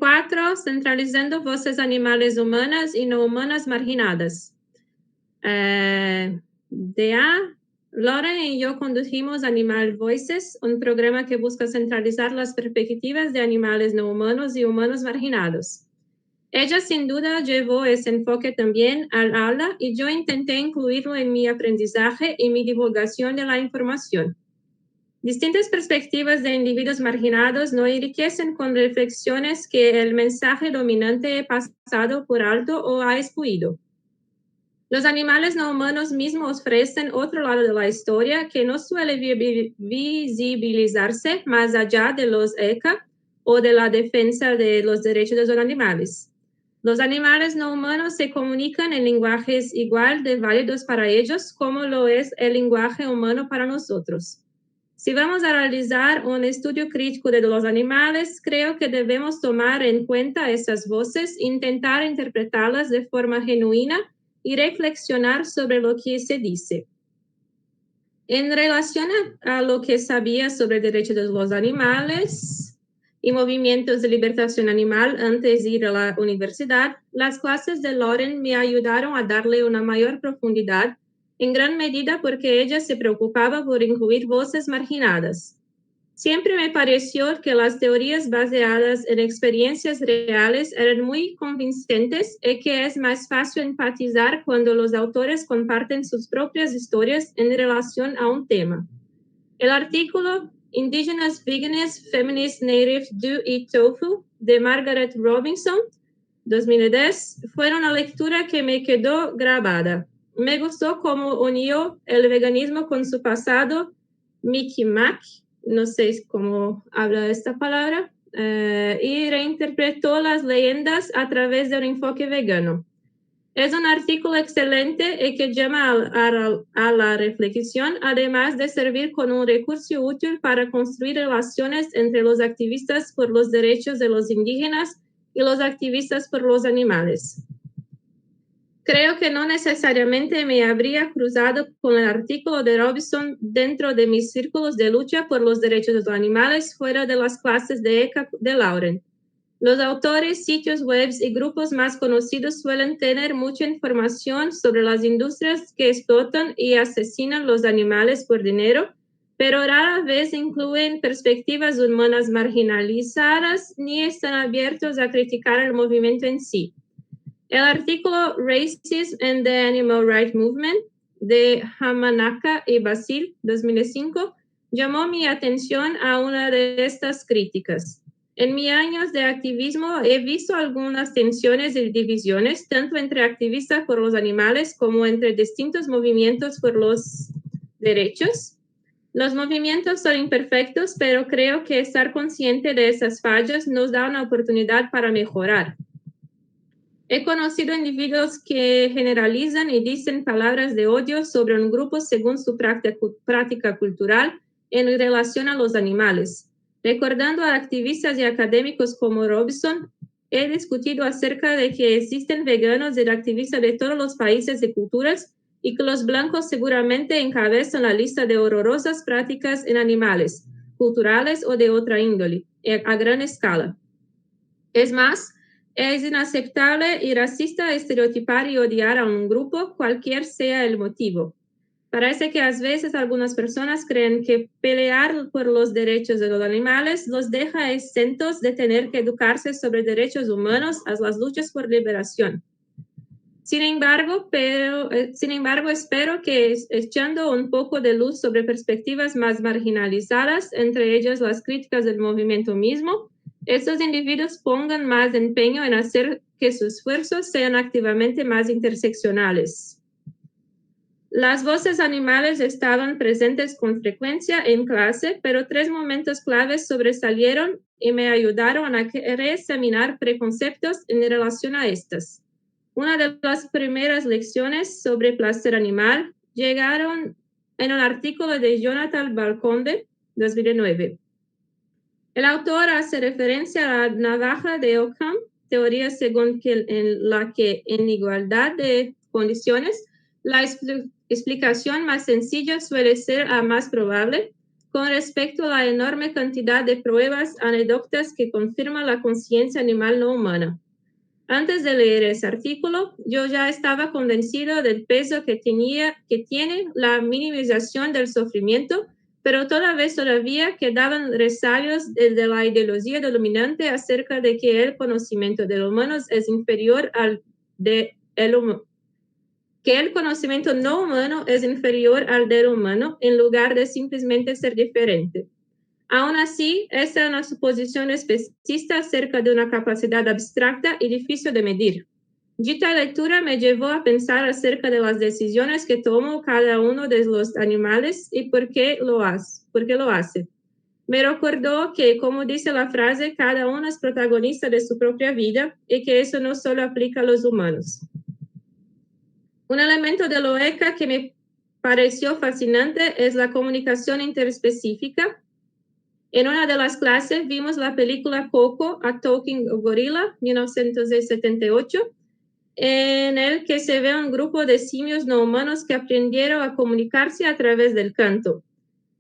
4, centralizando voces animales humanas y no humanas marginadas. Lauren y yo condujimos Animal Voices, un programa que busca centralizar las perspectivas de animales no humanos y humanos marginados. Ella sin duda llevó ese enfoque también al aula y yo intenté incluirlo en mi aprendizaje y mi divulgación de la información. Distintas perspectivas de individuos marginados nos enriquecen con reflexiones que el mensaje dominante ha pasado por alto o ha excluido. Los animales no humanos mismos ofrecen otro lado de la historia que no suele visibilizarse más allá de los ECA o de la defensa de los derechos de los animales. Los animales no humanos se comunican en lenguajes igual de válidos para ellos como lo es el lenguaje humano para nosotros. Si vamos a realizar un estudio crítico de los animales, creo que debemos tomar en cuenta esas voces, intentar interpretarlas de forma genuina y reflexionar sobre lo que se dice. En relación a lo que sabía sobre derechos de los animales y movimientos de liberación animal antes de ir a la universidad, las clases de Lauren me ayudaron a darle una mayor profundidad, en gran medida porque ella se preocupaba por incluir voces marginadas. Siempre me pareció que las teorías basadas en experiencias reales eran muy convincentes y que es más fácil empatizar cuando los autores comparten sus propias historias en relación a un tema. El artículo Indigenous Veganist Feminist Native Do Eat Tofu de Margaret Robinson, 2010, fue una lectura que me quedó grabada. Me gustó cómo unió el veganismo con su pasado Mi'kmaq, no sé cómo habla esta palabra, y reinterpretó las leyendas a través de un enfoque vegano. Es un artículo excelente y que llama a la reflexión, además de servir como un recurso útil para construir relaciones entre los activistas por los derechos de los indígenas y los activistas por los animales. Creo que no necesariamente me habría cruzado con el artículo de Robinson dentro de mis círculos de lucha por los derechos de los animales fuera de las clases de ECA de Lauren. Los autores, sitios web y grupos más conocidos suelen tener mucha información sobre las industrias que explotan y asesinan los animales por dinero, pero rara vez incluyen perspectivas humanas marginalizadas ni están abiertos a criticar el movimiento en sí. El artículo Racism and the Animal Rights Movement de Hamanaka y Basil, 2005, llamó mi atención a una de estas críticas. En mis años de activismo he visto algunas tensiones y divisiones, tanto entre activistas por los animales como entre distintos movimientos por los derechos. Los movimientos son imperfectos, pero creo que estar consciente de esas fallas nos da una oportunidad para mejorar. He conocido individuos que generalizan y dicen palabras de odio sobre un grupo según su práctica cultural en relación a los animales. Recordando a activistas y académicos como Robinson, he discutido acerca de que existen veganos y activistas de todos los países y culturas y que los blancos seguramente encabezan la lista de horrorosas prácticas en animales, culturales o de otra índole, a gran escala. Es más, es inaceptable y racista estereotipar y odiar a un grupo, cualquier sea el motivo. Parece que a veces algunas personas creen que pelear por los derechos de los animales los deja exentos de tener que educarse sobre derechos humanos a las luchas por liberación. Sin embargo, espero que echando un poco de luz sobre perspectivas más marginalizadas, entre ellas las críticas del movimiento mismo, estos individuos pongan más empeño en hacer que sus esfuerzos sean activamente más interseccionales. Las voces animales estaban presentes con frecuencia en clase, pero 3 momentos claves sobresalieron y me ayudaron a reexaminar preconceptos en relación a estas. Una de las primeras lecciones sobre placer animal llegaron en un artículo de Jonathan Balconde, 2009. El autor hace referencia a la navaja de Ockham, teoría según la que en igualdad de condiciones, la explicación más sencilla suele ser la más probable, con respecto a la enorme cantidad de pruebas anécdotas que confirman la conciencia animal no humana. Antes de leer ese artículo, yo ya estaba convencido del peso que tiene la minimización del sufrimiento, pero todavía quedaban resabios de la ideología dominante acerca de que el conocimiento de los humanos es inferior al que el conocimiento no humano es inferior al del humano en lugar de simplemente ser diferente. Aún así, esta es una suposición especista acerca de una capacidad abstracta y difícil de medir. Dita lectura me llevó a pensar acerca de las decisiones que tomó cada uno de los animales y por qué lo hace. Me recordó que, como dice la frase, cada uno es protagonista de su propia vida y que eso no solo aplica a los humanos. Un elemento de Loeka que me pareció fascinante es la comunicación interespecífica. En una de las clases vimos la película Coco, A Talking Gorilla, 1978, en el que se ve un grupo de simios no humanos que aprendieron a comunicarse a través del canto.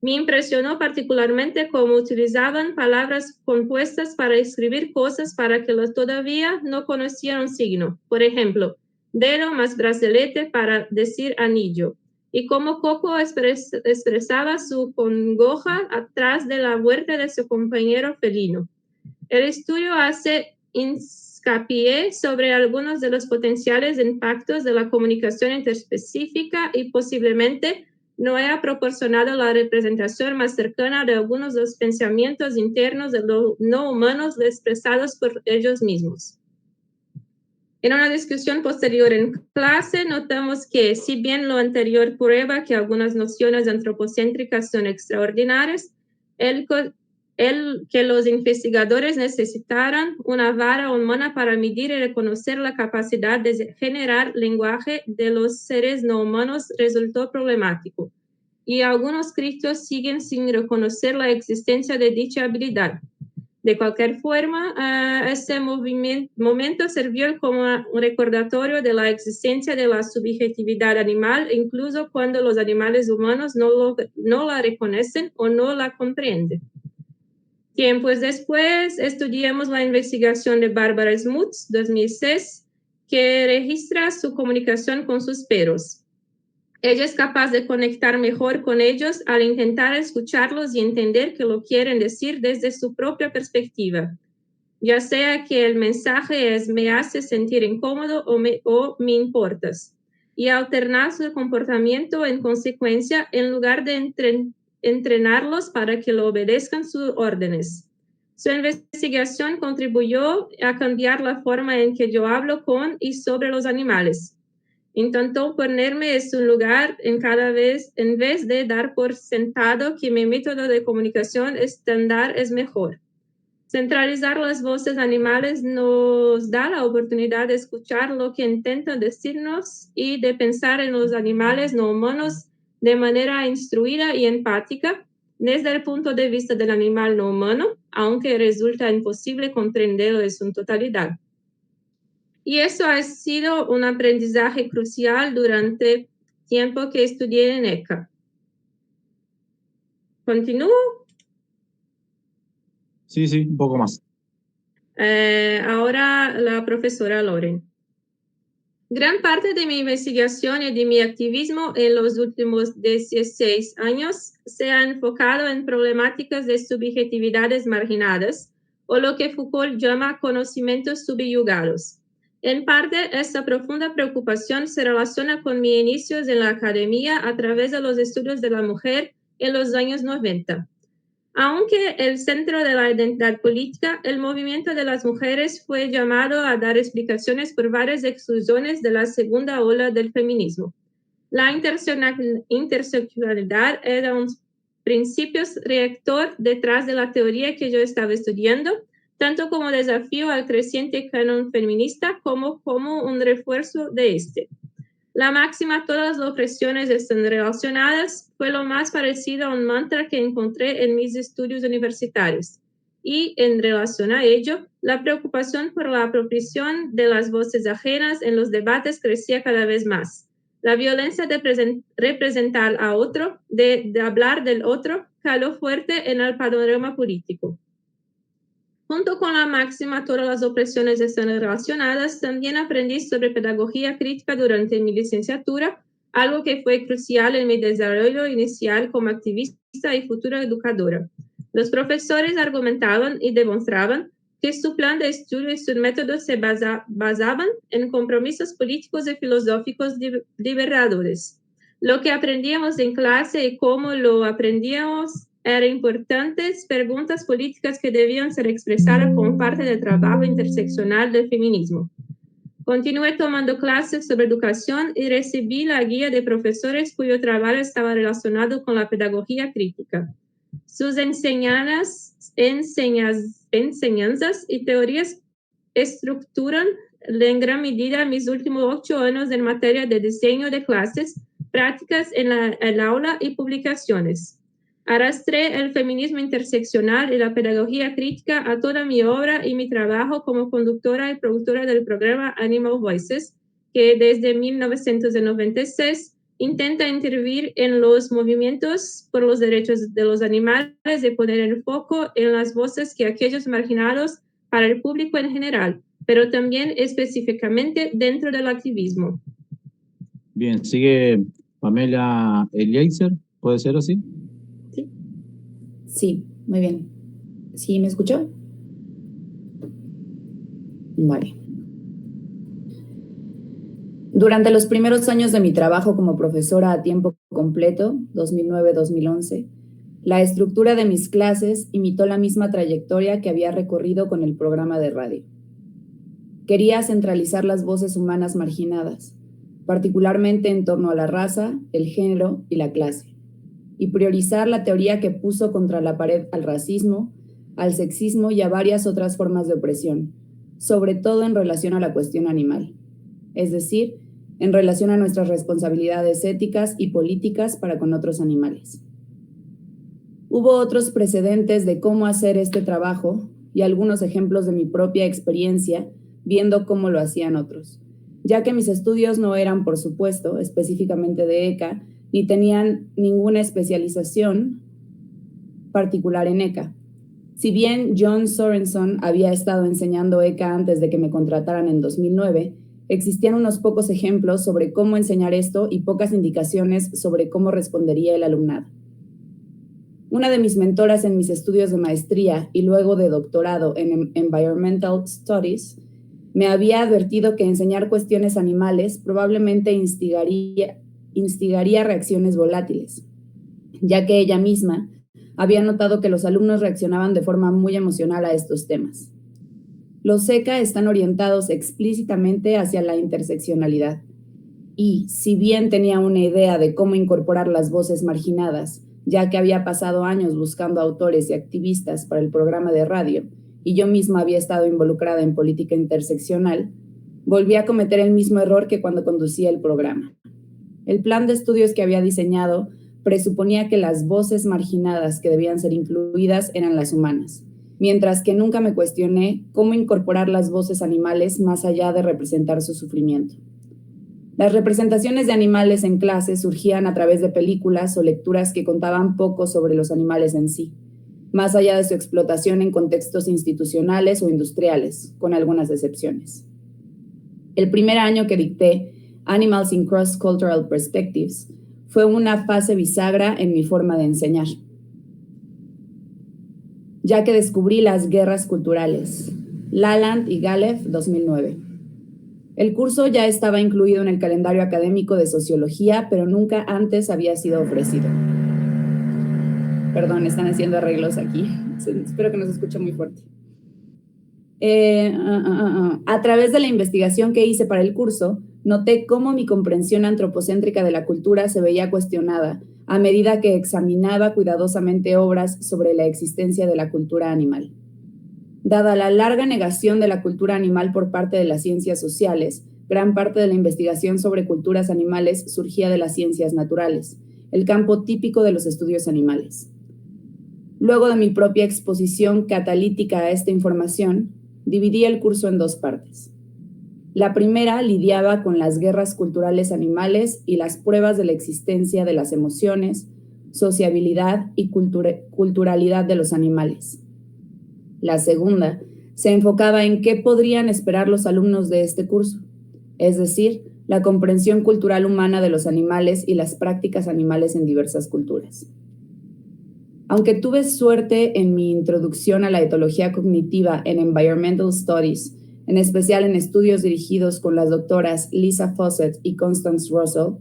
Me impresionó particularmente cómo utilizaban palabras compuestas para escribir cosas para que los todavía no conocieran un signo. Por ejemplo, dedo más brazalete para decir anillo. Y cómo Coco expresaba su congoja atrás de la muerte de su compañero felino. El estudio hace hincapié sobre algunos de los potenciales impactos de la comunicación interespecífica y posiblemente no haya proporcionado la representación más cercana de algunos de los pensamientos internos de los no humanos expresados por ellos mismos. En una discusión posterior en clase, notamos que, si bien lo anterior prueba que algunas nociones antropocéntricas son extraordinarias, que los investigadores necesitaran una vara humana para medir y reconocer la capacidad de generar lenguaje de los seres no humanos resultó problemático, y algunos críticos siguen sin reconocer la existencia de dicha habilidad. De cualquier forma, este momento sirvió como un recordatorio de la existencia de la subjetividad animal, incluso cuando los animales humanos no la reconocen o no la comprenden. Tiempos después, estudiamos la investigación de Barbara Smuts, 2006, que registra su comunicación con sus perros. Ella es capaz de conectar mejor con ellos al intentar escucharlos y entender qué lo quieren decir desde su propia perspectiva, ya sea que el mensaje es me hace sentir incómodo o me importas, y alternar su comportamiento en consecuencia en lugar de entrenarlos para que lo obedezcan sus órdenes. Su investigación contribuyó a cambiar la forma en que yo hablo con y sobre los animales. Intentó ponerme en su lugar en vez de dar por sentado que mi método de comunicación estándar es mejor. Centralizar las voces animales nos da la oportunidad de escuchar lo que intentan decirnos y de pensar en los animales no humanos de manera instruida y empática desde el punto de vista del animal no humano, aunque resulta imposible comprenderlo en su totalidad. Y eso ha sido un aprendizaje crucial durante el tiempo que estudié en ECA. ¿Continúo? Sí, un poco más. Ahora la profesora Loren. Gran parte de mi investigación y de mi activismo en los últimos 16 años se ha enfocado en problemáticas de subjetividades marginadas, o lo que Foucault llama conocimientos subyugados. En parte, esta profunda preocupación se relaciona con mis inicios en la academia a través de los estudios de la mujer en los años 90. Aunque el centro de la identidad política, el movimiento de las mujeres fue llamado a dar explicaciones por varias exclusiones de la segunda ola del feminismo. La interseccionalidad era un principio rector detrás de la teoría que yo estaba estudiando, tanto como desafío al creciente canon feminista como un refuerzo de este. La máxima todas las opresiones están relacionadas fue lo más parecido a un mantra que encontré en mis estudios universitarios. Y en relación a ello, la preocupación por la apropiación de las voces ajenas en los debates crecía cada vez más. La violencia de representar a otro, de hablar del otro, caló fuerte en el panorama político. Junto con la máxima, todas las opresiones están relacionadas, también aprendí sobre pedagogía crítica durante mi licenciatura, algo que fue crucial en mi desarrollo inicial como activista y futura educadora. Los profesores argumentaban y demostraban que su plan de estudio y sus métodos se basaban en compromisos políticos y filosóficos liberadores. Lo que aprendíamos en clase y cómo lo aprendíamos eran importantes preguntas políticas que debían ser expresadas como parte del trabajo interseccional del feminismo. Continué tomando clases sobre educación y recibí la guía de profesores cuyo trabajo estaba relacionado con la pedagogía crítica. Sus enseñanzas y teorías estructuran en gran medida mis últimos 8 años en materia de diseño de clases, prácticas en el aula y publicaciones. Arrastré el feminismo interseccional y la pedagogía crítica a toda mi obra y mi trabajo como conductora y productora del programa Animal Voices, que desde 1996 intenta intervenir en los movimientos por los derechos de los animales y poner el foco en las voces que aquellos marginados para el público en general, pero también específicamente dentro del activismo. Bien, sigue Pamela Eliezer, ¿puede ser así? Sí. Sí, muy bien. ¿Sí me escuchó? Vale. Durante los primeros años de mi trabajo como profesora a tiempo completo, 2009-2011, la estructura de mis clases imitó la misma trayectoria que había recorrido con el programa de radio. Quería centralizar las voces humanas marginadas, particularmente en torno a la raza, el género y la clase, y priorizar la teoría que puso contra la pared al racismo, al sexismo y a varias otras formas de opresión, sobre todo en relación a la cuestión animal, es decir, en relación a nuestras responsabilidades éticas y políticas para con otros animales. Hubo otros precedentes de cómo hacer este trabajo y algunos ejemplos de mi propia experiencia viendo cómo lo hacían otros, ya que mis estudios no eran, por supuesto, específicamente de ECA, ni tenían ninguna especialización particular en ECA. Si bien John Sorenson había estado enseñando ECA antes de que me contrataran en 2009, existían unos pocos ejemplos sobre cómo enseñar esto y pocas indicaciones sobre cómo respondería el alumnado. Una de mis mentoras en mis estudios de maestría y luego de doctorado en Environmental Studies me había advertido que enseñar cuestiones animales probablemente instigaría reacciones volátiles, ya que ella misma había notado que los alumnos reaccionaban de forma muy emocional a estos temas. Los ECA están orientados explícitamente hacia la interseccionalidad y, si bien tenía una idea de cómo incorporar las voces marginadas, ya que había pasado años buscando autores y activistas para el programa de radio y yo misma había estado involucrada en política interseccional, volví a cometer el mismo error que cuando conducía el programa. El plan de estudios que había diseñado presuponía que las voces marginadas que debían ser incluidas eran las humanas, mientras que nunca me cuestioné cómo incorporar las voces animales más allá de representar su sufrimiento. Las representaciones de animales en clase surgían a través de películas o lecturas que contaban poco sobre los animales en sí, más allá de su explotación en contextos institucionales o industriales, con algunas excepciones. El primer año que dicté Animals in Cross-Cultural Perspectives fue una fase bisagra en mi forma de enseñar, ya que descubrí las guerras culturales, Laland y Galef, 2009. El curso ya estaba incluido en el calendario académico de sociología, pero nunca antes había sido ofrecido. Perdón, están haciendo arreglos aquí. Espero que no se escuche muy fuerte. A través de la investigación que hice para el curso, noté cómo mi comprensión antropocéntrica de la cultura se veía cuestionada a medida que examinaba cuidadosamente obras sobre la existencia de la cultura animal. Dada la larga negación de la cultura animal por parte de las ciencias sociales, gran parte de la investigación sobre culturas animales surgía de las ciencias naturales, el campo típico de los estudios animales. Luego de mi propia exposición catalítica a esta información, dividí el curso en 2 partes. La primera lidiaba con las guerras culturales animales y las pruebas de la existencia de las emociones, sociabilidad y culturalidad de los animales. La segunda se enfocaba en qué podrían esperar los alumnos de este curso, es decir, la comprensión cultural humana de los animales y las prácticas animales en diversas culturas. Aunque tuve suerte en mi introducción a la etología cognitiva en Environmental Studies, en especial en estudios dirigidos con las doctoras Lisa Fawcett y Constance Russell,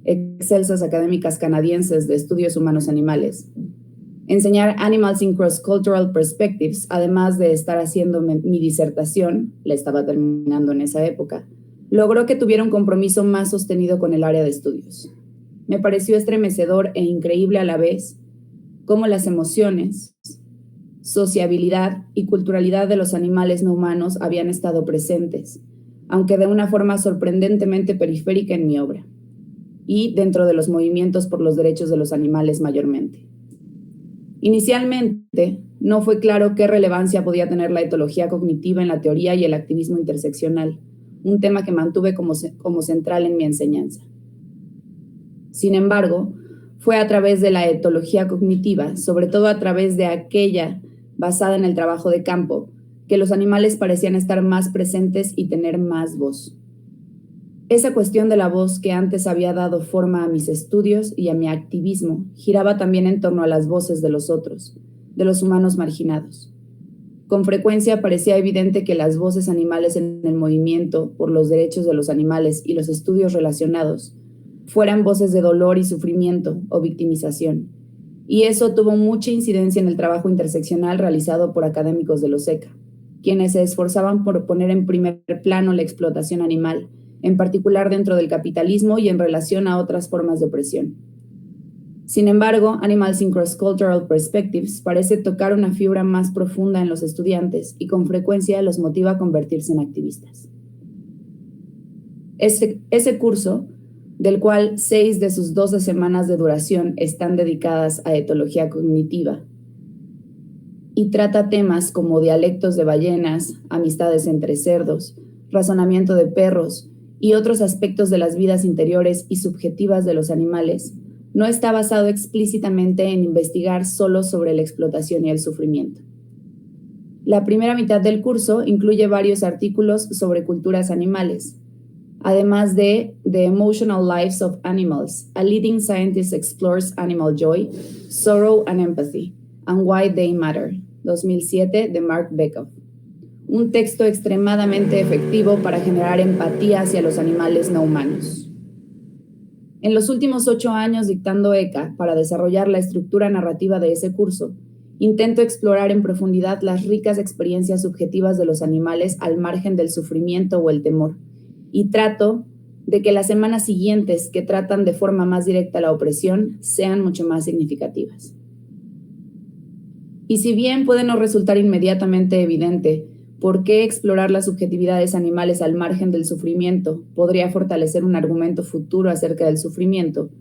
excelsas académicas canadienses de estudios humanos animales, enseñar Animals in Cross-Cultural Perspectives, además de estar haciendo mi disertación, la estaba terminando en esa época, logró que tuviera un compromiso más sostenido con el área de estudios. Me pareció estremecedor e increíble a la vez cómo las emociones, sociabilidad y culturalidad de los animales no humanos habían estado presentes, aunque de una forma sorprendentemente periférica en mi obra, y dentro de los movimientos por los derechos de los animales mayormente. Inicialmente, no fue claro qué relevancia podía tener la etología cognitiva en la teoría y el activismo interseccional, un tema que mantuve como central en mi enseñanza. Sin embargo, fue a través de la etología cognitiva, sobre todo a través de aquella basada en el trabajo de campo, que los animales parecían estar más presentes y tener más voz. Esa cuestión de la voz que antes había dado forma a mis estudios y a mi activismo giraba también en torno a las voces de los otros, de los humanos marginados. Con frecuencia parecía evidente que las voces animales en el movimiento por los derechos de los animales y los estudios relacionados fueran voces de dolor y sufrimiento o victimización, y eso tuvo mucha incidencia en el trabajo interseccional realizado por académicos de los ECA, quienes se esforzaban por poner en primer plano la explotación animal, en particular dentro del capitalismo y en relación a otras formas de opresión. Sin embargo, Animals in Cross-Cultural Perspectives parece tocar una fibra más profunda en los estudiantes y con frecuencia los motiva a convertirse en activistas. Ese curso, del cual 6 de sus 12 semanas de duración están dedicadas a etología cognitiva, y trata temas como dialectos de ballenas, amistades entre cerdos, razonamiento de perros y otros aspectos de las vidas interiores y subjetivas de los animales, no está basado explícitamente en investigar solo sobre la explotación y el sufrimiento. La primera mitad del curso incluye varios artículos sobre culturas animales, además de The Emotional Lives of Animals, A Leading Scientist Explores Animal Joy, Sorrow and Empathy, and Why They Matter, 2007, de Mark Bekoff. Un texto extremadamente efectivo para generar empatía hacia los animales no humanos. En los últimos 8 años dictando ECA para desarrollar la estructura narrativa de ese curso, intento explorar en profundidad las ricas experiencias subjetivas de los animales al margen del sufrimiento o el temor, y trato de que las semanas siguientes que tratan de forma más directa la opresión sean mucho más significativas. Y si bien puede no resultar inmediatamente evidente por qué explorar las subjetividades animales al margen del sufrimiento podría fortalecer un argumento futuro acerca del sufrimiento,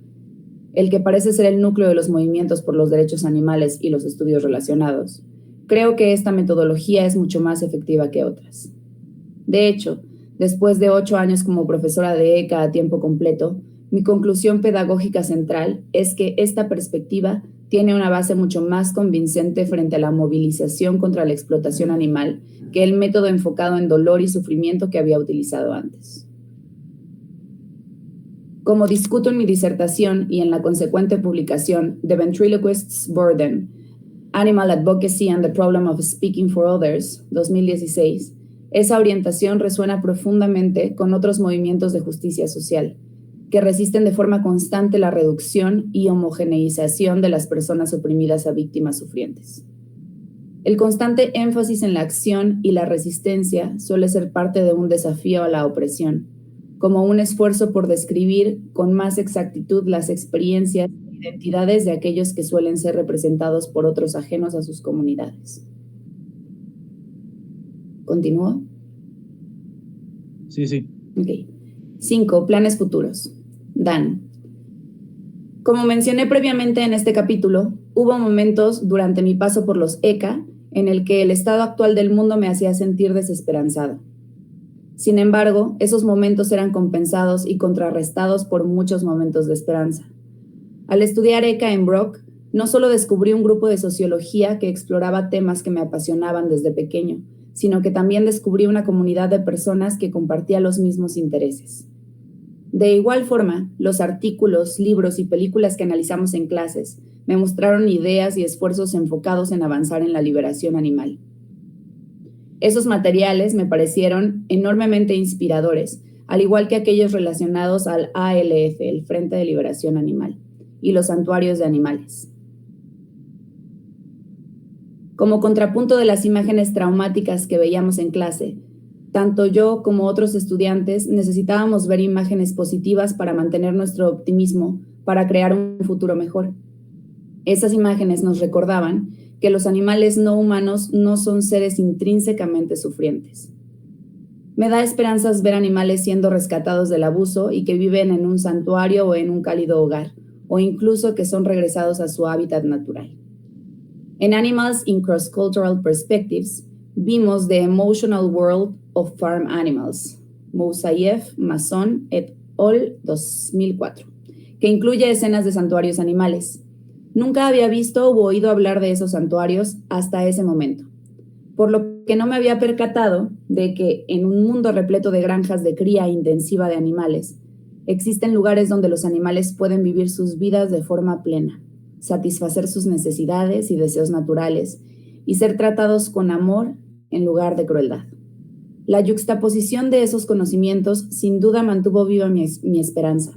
el que parece ser el núcleo de los movimientos por los derechos animales y los estudios relacionados, creo que esta metodología es mucho más efectiva que otras. De hecho, después de 8 años como profesora de ECA a tiempo completo, mi conclusión pedagógica central es que esta perspectiva tiene una base mucho más convincente frente a la movilización contra la explotación animal que el método enfocado en dolor y sufrimiento que había utilizado antes. Como discuto en mi disertación y en la consecuente publicación The Ventriloquist's Burden, Animal Advocacy and the Problem of Speaking for Others, 2016, esa orientación resuena profundamente con otros movimientos de justicia social, que resisten de forma constante la reducción y homogeneización de las personas oprimidas a víctimas sufrientes. El constante énfasis en la acción y la resistencia suele ser parte de un desafío a la opresión, como un esfuerzo por describir con más exactitud las experiencias e identidades de aquellos que suelen ser representados por otros ajenos a sus comunidades. ¿Continúo? Sí. Ok. 5. Planes futuros. Dan. Como mencioné previamente en este capítulo, hubo momentos durante mi paso por los ECA en el que el estado actual del mundo me hacía sentir desesperanzado. Sin embargo, esos momentos eran compensados y contrarrestados por muchos momentos de esperanza. Al estudiar ECA en Brock, No solo descubrí un grupo de sociología que exploraba temas que me apasionaban desde pequeño, sino que también descubrí una comunidad de personas que compartía los mismos intereses. De igual forma, los artículos, libros y películas que analizamos en clases me mostraron ideas y esfuerzos enfocados en avanzar en la liberación animal. Esos materiales me parecieron enormemente inspiradores, al igual que aquellos relacionados al ALF, el Frente de Liberación Animal, y los santuarios de animales. Como contrapunto de las imágenes traumáticas que veíamos en clase, tanto yo como otros estudiantes necesitábamos ver imágenes positivas para mantener nuestro optimismo, para crear un futuro mejor. Esas imágenes nos recordaban que los animales no humanos no son seres intrínsecamente sufrientes. Me da esperanzas ver animales siendo rescatados del abuso y que viven en un santuario o en un cálido hogar, o incluso que son regresados a su hábitat natural. En Animals in Cross-Cultural Perspectives, vimos The Emotional World of Farm Animals, Moussaieff, Masson et al. 2004, que incluye escenas de santuarios animales. Nunca había visto o oído hablar de esos santuarios hasta ese momento, por lo que no me había percatado de que en un mundo repleto de granjas de cría intensiva de animales, existen lugares donde los animales pueden vivir sus vidas de forma plena, satisfacer sus necesidades y deseos naturales y ser tratados con amor en lugar de crueldad. La yuxtaposición de esos conocimientos sin duda mantuvo viva mi esperanza.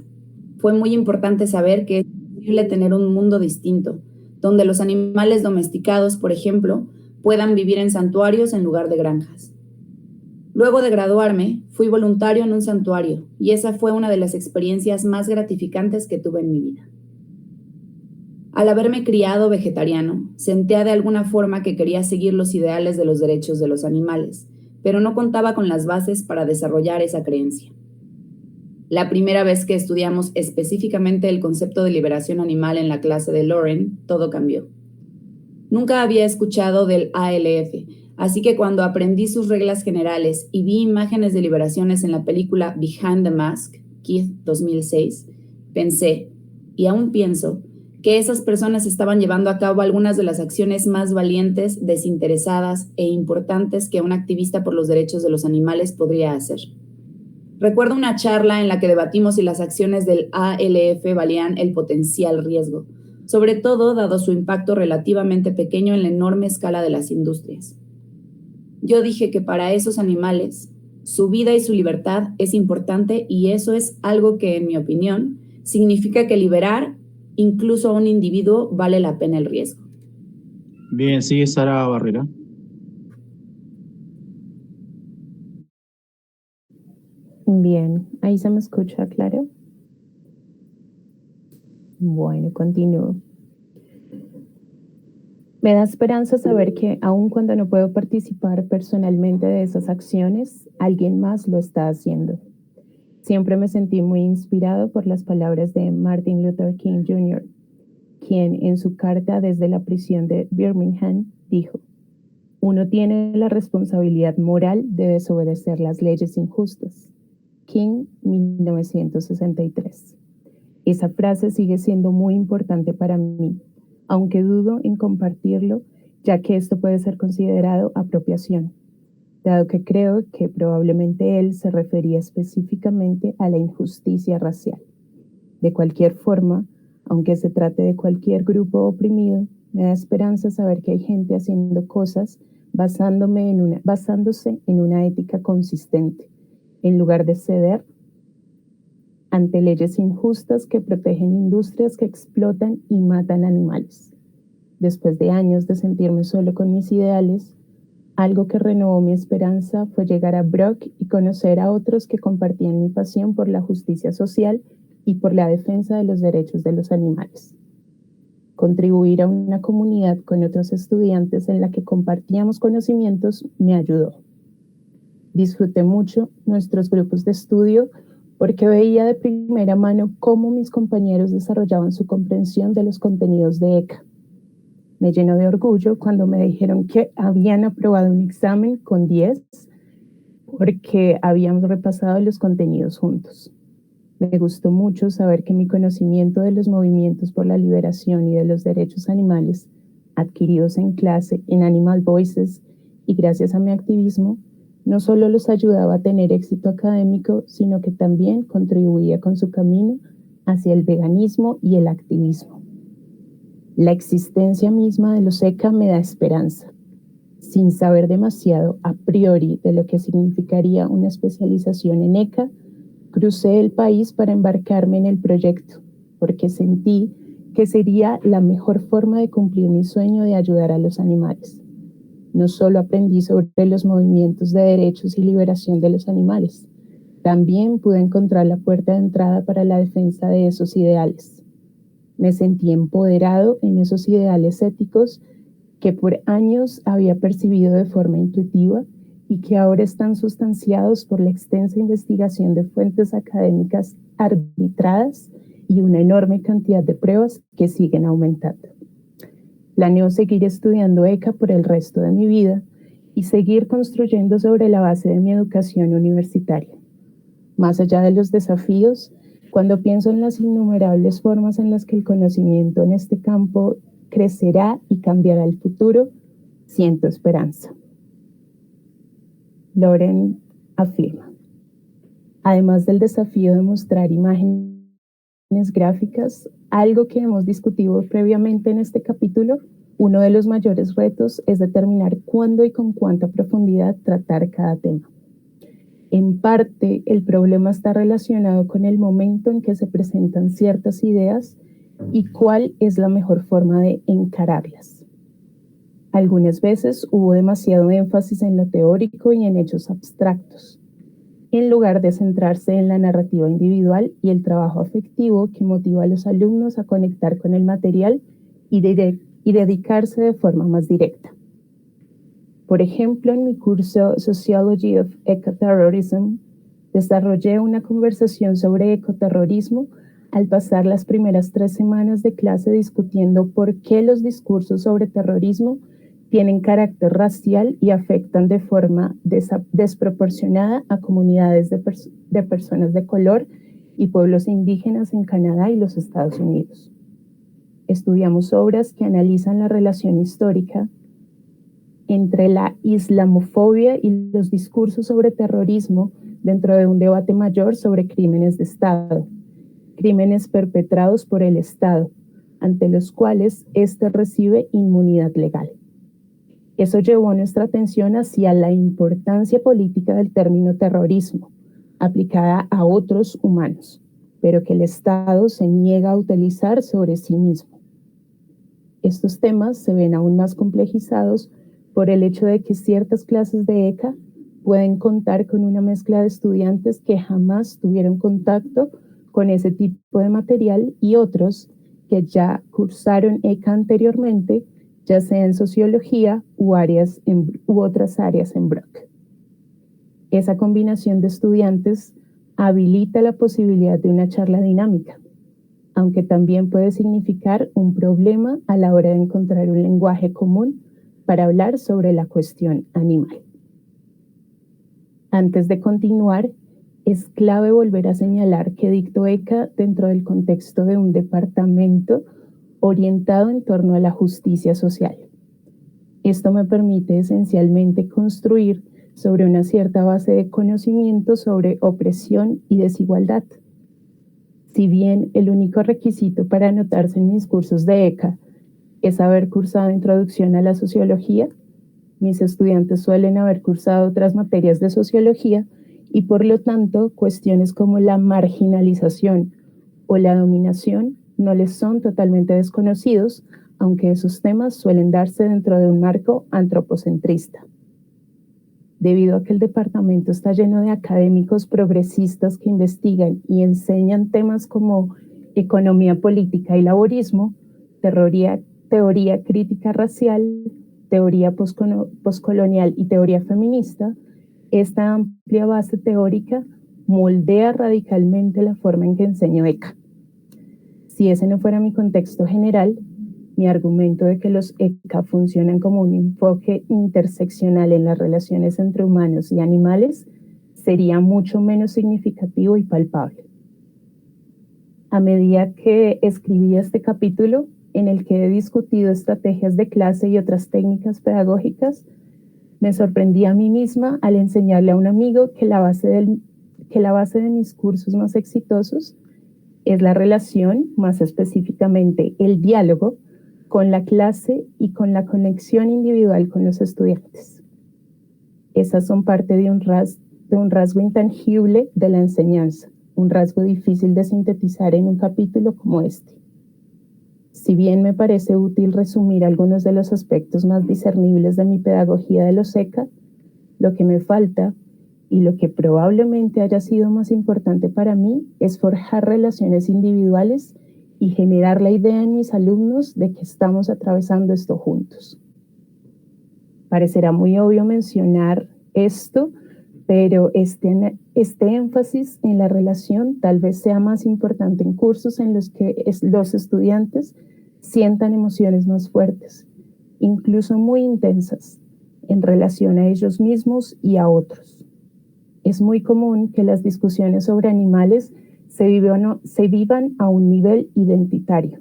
Fue muy importante saber que es posible tener un mundo distinto, donde los animales domesticados, por ejemplo, puedan vivir en santuarios en lugar de granjas. Luego de graduarme, fui voluntario en un santuario y esa fue una de las experiencias más gratificantes que tuve en mi vida. Al haberme criado vegetariano, sentía de alguna forma que quería seguir los ideales de los derechos de los animales, pero no contaba con las bases para desarrollar esa creencia. La primera vez que estudiamos específicamente el concepto de liberación animal en la clase de Lauren, todo cambió. Nunca había escuchado del ALF, así que cuando aprendí sus reglas generales y vi imágenes de liberaciones en la película Behind the Mask, Keith 2006, pensé, y aún pienso, que esas personas estaban llevando a cabo algunas de las acciones más valientes, desinteresadas e importantes que un activista por los derechos de los animales podría hacer. Recuerdo una charla en la que debatimos si las acciones del ALF valían el potencial riesgo, sobre todo dado su impacto relativamente pequeño en la enorme escala de las industrias. Yo dije que para esos animales, su vida y su libertad es importante y eso es algo que, en mi opinión, significa que liberar incluso a un individuo vale la pena el riesgo. Bien, sigue Sara Barrera. Bien, ahí se me escucha claro. Bueno, continúo. Me da esperanza saber que aun cuando no puedo participar personalmente de esas acciones, alguien más lo está haciendo. Siempre me sentí muy inspirado por las palabras de Martin Luther King Jr., quien en su carta desde la prisión de Birmingham dijo: uno tiene la responsabilidad moral de desobedecer las leyes injustas. King, 1963. Esa frase sigue siendo muy importante para mí, aunque dudo en compartirlo, ya que esto puede ser considerado apropiación, dado que creo que probablemente él se refería específicamente a la injusticia racial. De cualquier forma, aunque se trate de cualquier grupo oprimido, me da esperanza saber que hay gente haciendo cosas basándose en una ética consistente, en lugar de ceder ante leyes injustas que protegen industrias que explotan y matan animales. Después de años de sentirme solo con mis ideales, algo que renovó mi esperanza fue llegar a Brock y conocer a otros que compartían mi pasión por la justicia social y por la defensa de los derechos de los animales. Contribuir a una comunidad con otros estudiantes en la que compartíamos conocimientos me ayudó. Disfruté mucho nuestros grupos de estudio porque veía de primera mano cómo mis compañeros desarrollaban su comprensión de los contenidos de ECA. Me llenó de orgullo cuando me dijeron que habían aprobado un examen con 10 porque habíamos repasado los contenidos juntos. Me gustó mucho saber que mi conocimiento de los movimientos por la liberación y de los derechos animales, adquiridos en clase en Animal Voices y gracias a mi activismo, no solo los ayudaba a tener éxito académico, sino que también contribuía con su camino hacia el veganismo y el activismo. La existencia misma de los ECA me da esperanza. Sin saber demasiado a priori de lo que significaría una especialización en ECA, crucé el país para embarcarme en el proyecto, porque sentí que sería la mejor forma de cumplir mi sueño de ayudar a los animales. No solo aprendí sobre los movimientos de derechos y liberación de los animales, también pude encontrar la puerta de entrada para la defensa de esos ideales. Me sentí empoderado en esos ideales éticos que por años había percibido de forma intuitiva y que ahora están sustanciados por la extensa investigación de fuentes académicas arbitradas y una enorme cantidad de pruebas que siguen aumentando. Planeo seguir estudiando ECA por el resto de mi vida y seguir construyendo sobre la base de mi educación universitaria. Más allá de los desafíos, cuando pienso en las innumerables formas en las que el conocimiento en este campo crecerá y cambiará el futuro, siento esperanza. Lauren afirma: además del desafío de mostrar imágenes gráficas, algo que hemos discutido previamente en este capítulo, uno de los mayores retos es determinar cuándo y con cuánta profundidad tratar cada tema. En parte, el problema está relacionado con el momento en que se presentan ciertas ideas y cuál es la mejor forma de encararlas. Algunas veces hubo demasiado énfasis en lo teórico y en hechos abstractos, en lugar de centrarse en la narrativa individual y el trabajo afectivo que motiva a los alumnos a conectar con el material y dedicarse de forma más directa. Por ejemplo, en mi curso Sociology of Ecoterrorism, desarrollé una conversación sobre ecoterrorismo al pasar las primeras 3 semanas de clase discutiendo por qué los discursos sobre terrorismo tienen carácter racial y afectan de forma desproporcionada a comunidades de personas de color y pueblos indígenas en Canadá y los Estados Unidos. Estudiamos obras que analizan la relación histórica entre la islamofobia y los discursos sobre terrorismo dentro de un debate mayor sobre crímenes de Estado, crímenes perpetrados por el Estado, ante los cuales éste recibe inmunidad legal. Eso llevó nuestra atención hacia la importancia política del término terrorismo, aplicada a otros humanos, pero que el Estado se niega a utilizar sobre sí mismo. Estos temas se ven aún más complejizados por el hecho de que ciertas clases de ECA pueden contar con una mezcla de estudiantes que jamás tuvieron contacto con ese tipo de material y otros que ya cursaron ECA anteriormente, ya sea en sociología u otras áreas en Brock. Esa combinación de estudiantes habilita la posibilidad de una charla dinámica, aunque también puede significar un problema a la hora de encontrar un lenguaje común para hablar sobre la cuestión animal. Antes de continuar, es clave volver a señalar que dicto ECA dentro del contexto de un departamento orientado en torno a la justicia social. Esto me permite esencialmente construir sobre una cierta base de conocimiento sobre opresión y desigualdad. Si bien el único requisito para anotarse en mis cursos de ECA es haber cursado Introducción a la Sociología, mis estudiantes suelen haber cursado otras materias de sociología y por lo tanto cuestiones como la marginalización o la dominación no les son totalmente desconocidos, aunque esos temas suelen darse dentro de un marco antropocentrista. Debido a que el departamento está lleno de académicos progresistas que investigan y enseñan temas como economía política y laborismo, teoría crítica racial, teoría poscolonial y teoría feminista, esta amplia base teórica moldea radicalmente la forma en que enseño ECA. Si ese no fuera mi contexto general, mi argumento de que los ECA funcionan como un enfoque interseccional en las relaciones entre humanos y animales sería mucho menos significativo y palpable. A medida que escribí este capítulo, en el que he discutido estrategias de clase y otras técnicas pedagógicas, me sorprendí a mí misma al enseñarle a un amigo que la base de mis cursos más exitosos es la relación, más específicamente el diálogo, con la clase y con la conexión individual con los estudiantes. Esas son parte de un rasgo intangible de la enseñanza, un rasgo difícil de sintetizar en un capítulo como este. Si bien me parece útil resumir algunos de los aspectos más discernibles de mi pedagogía de los ECA, lo que me falta, y lo que probablemente haya sido más importante para mí, es forjar relaciones individuales y generar la idea en mis alumnos de que estamos atravesando esto juntos. Parecerá muy obvio mencionar esto, pero este énfasis en la relación tal vez sea más importante en cursos en los que los estudiantes sientan emociones más fuertes, incluso muy intensas, en relación a ellos mismos y a otros. Es muy común que las discusiones sobre animales se vivan a un nivel identitario.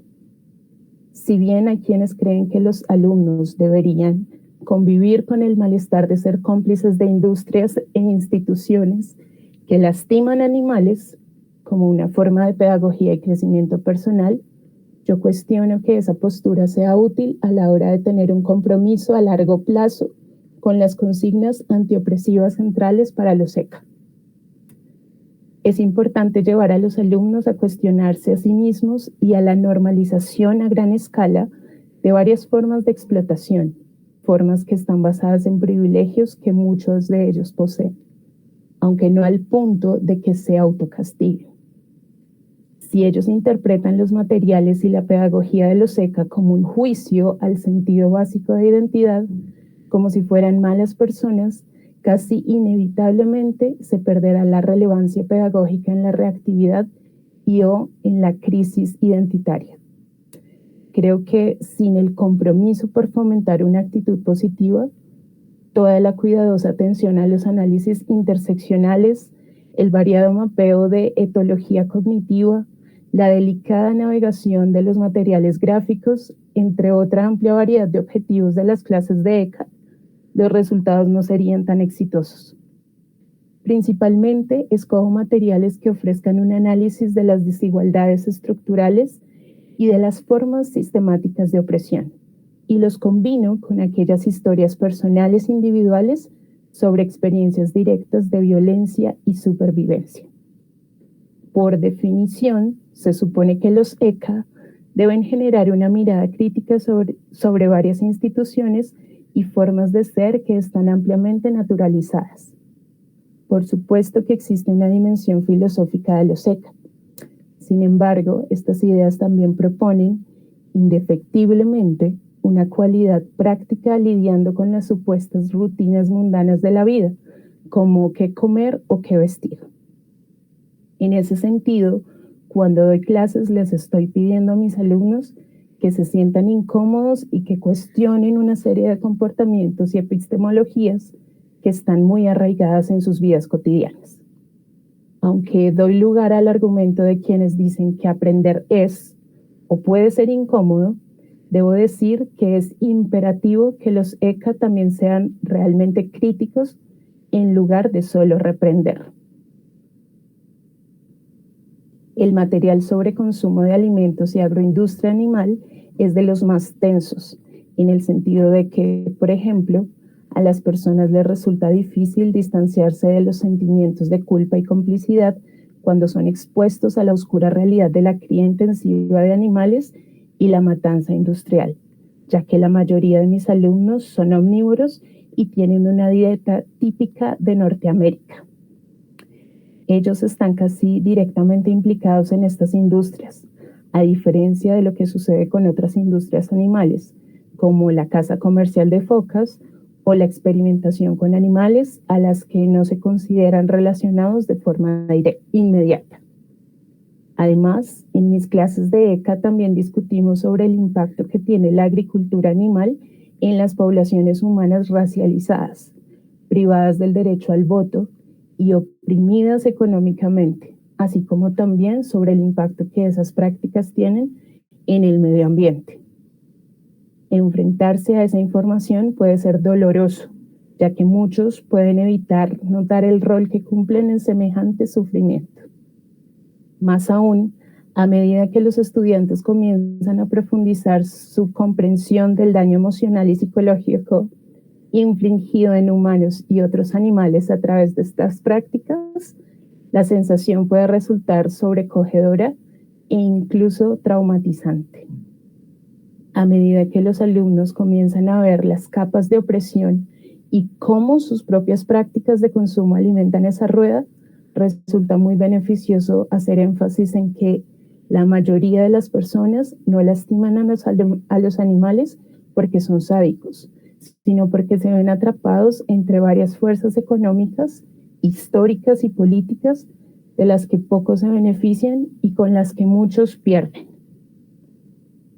Si bien hay quienes creen que los alumnos deberían convivir con el malestar de ser cómplices de industrias e instituciones que lastiman animales como una forma de pedagogía y crecimiento personal, yo cuestiono que esa postura sea útil a la hora de tener un compromiso a largo plazo con las consignas antiopresivas centrales para los ECA. Es importante llevar a los alumnos a cuestionarse a sí mismos y a la normalización a gran escala de varias formas de explotación, formas que están basadas en privilegios que muchos de ellos poseen, aunque no al punto de que se autocastiguen. Si ellos interpretan los materiales y la pedagogía de los ECA como un juicio al sentido básico de identidad, como si fueran malas personas, casi inevitablemente se perderá la relevancia pedagógica en la reactividad o en la crisis identitaria. Creo que sin el compromiso por fomentar una actitud positiva, toda la cuidadosa atención a los análisis interseccionales, el variado mapeo de etología cognitiva, la delicada navegación de los materiales gráficos, entre otra amplia variedad de objetivos de las clases de ECA, los resultados no serían tan exitosos. Principalmente, escojo materiales que ofrezcan un análisis de las desigualdades estructurales y de las formas sistemáticas de opresión, y los combino con aquellas historias personales individuales sobre experiencias directas de violencia y supervivencia. Por definición, se supone que los ECA deben generar una mirada crítica sobre varias instituciones y formas de ser que están ampliamente naturalizadas. Por supuesto que existe una dimensión filosófica de los ECA. Sin embargo, estas ideas también proponen, indefectiblemente, una cualidad práctica lidiando con las supuestas rutinas mundanas de la vida, como qué comer o qué vestir. En ese sentido, cuando doy clases les estoy pidiendo a mis alumnos que se sientan incómodos y que cuestionen una serie de comportamientos y epistemologías que están muy arraigadas en sus vidas cotidianas. Aunque doy lugar al argumento de quienes dicen que aprender es o puede ser incómodo, debo decir que es imperativo que los ECA también sean realmente críticos en lugar de solo reprender. El material sobre consumo de alimentos y agroindustria animal es de los más tensos, en el sentido de que, por ejemplo, a las personas les resulta difícil distanciarse de los sentimientos de culpa y complicidad cuando son expuestos a la oscura realidad de la cría intensiva de animales y la matanza industrial, ya que la mayoría de mis alumnos son omnívoros y tienen una dieta típica de Norteamérica. Ellos están casi directamente implicados en estas industrias, a diferencia de lo que sucede con otras industrias animales, como la caza comercial de focas o la experimentación con animales a las que no se consideran relacionados de forma inmediata. Además, en mis clases de ECA también discutimos sobre el impacto que tiene la agricultura animal en las poblaciones humanas racializadas, privadas del derecho al voto y oprimidas económicamente, así como también sobre el impacto que esas prácticas tienen en el medio ambiente. Enfrentarse a esa información puede ser doloroso, ya que muchos pueden evitar notar el rol que cumplen en semejante sufrimiento. Más aún, a medida que los estudiantes comienzan a profundizar su comprensión del daño emocional y psicológico infligido en humanos y otros animales a través de estas prácticas, la sensación puede resultar sobrecogedora e incluso traumatizante. A medida que los alumnos comienzan a ver las capas de opresión y cómo sus propias prácticas de consumo alimentan esa rueda, resulta muy beneficioso hacer énfasis en que la mayoría de las personas no lastiman a los animales porque son sádicos, sino porque se ven atrapados entre varias fuerzas económicas, históricas y políticas de las que pocos se benefician y con las que muchos pierden.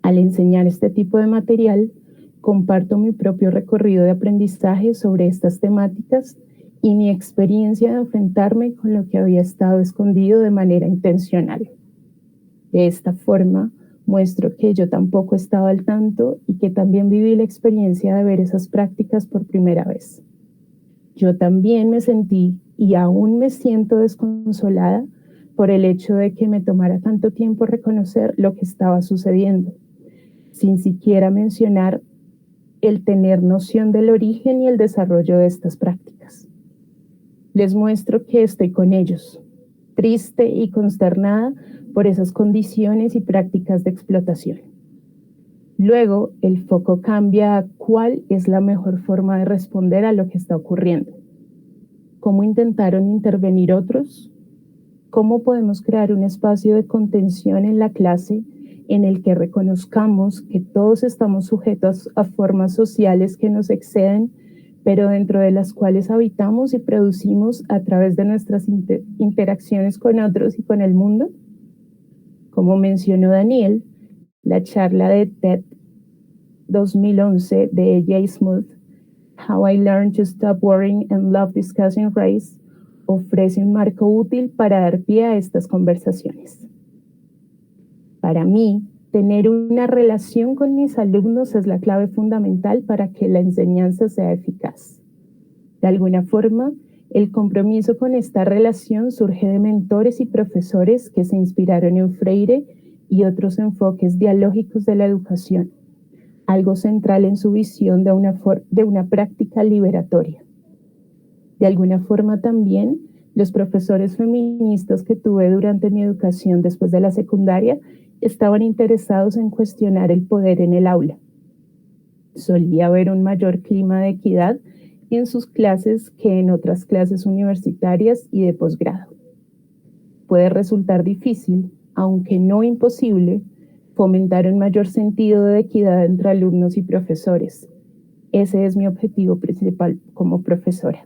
Al enseñar este tipo de material, comparto mi propio recorrido de aprendizaje sobre estas temáticas y mi experiencia de enfrentarme con lo que había estado escondido de manera intencional. De esta forma, muestro que yo tampoco estaba al tanto y que también viví la experiencia de ver esas prácticas por primera vez. Yo también me sentí y aún me siento desconsolada por el hecho de que me tomara tanto tiempo reconocer lo que estaba sucediendo, sin siquiera mencionar el tener noción del origen y el desarrollo de estas prácticas. Les muestro que estoy con ellos, triste y consternada por esas condiciones y prácticas de explotación. Luego, el foco cambia a cuál es la mejor forma de responder a lo que está ocurriendo. ¿Cómo intentaron intervenir otros? ¿Cómo podemos crear un espacio de contención en la clase en el que reconozcamos que todos estamos sujetos a formas sociales que nos exceden, pero dentro de las cuales habitamos y producimos a través de nuestras interacciones con otros y con el mundo? Como mencionó Daniel, la charla de TED 2011 de Jay Smoot, How I Learned to Stop Worrying and Love Discussing Race, ofrece un marco útil para dar pie a estas conversaciones. Para mí, tener una relación con mis alumnos es la clave fundamental para que la enseñanza sea eficaz. De alguna forma, el compromiso con esta relación surge de mentores y profesores que se inspiraron en Freire y otros enfoques dialógicos de la educación, algo central en su visión de una práctica liberatoria. De alguna forma también, los profesores feministas que tuve durante mi educación después de la secundaria estaban interesados en cuestionar el poder en el aula. Solía haber un mayor clima de equidad en sus clases que en otras clases universitarias y de posgrado. Puede resultar difícil, aunque no imposible, fomentar un mayor sentido de equidad entre alumnos y profesores. Ese es mi objetivo principal como profesora.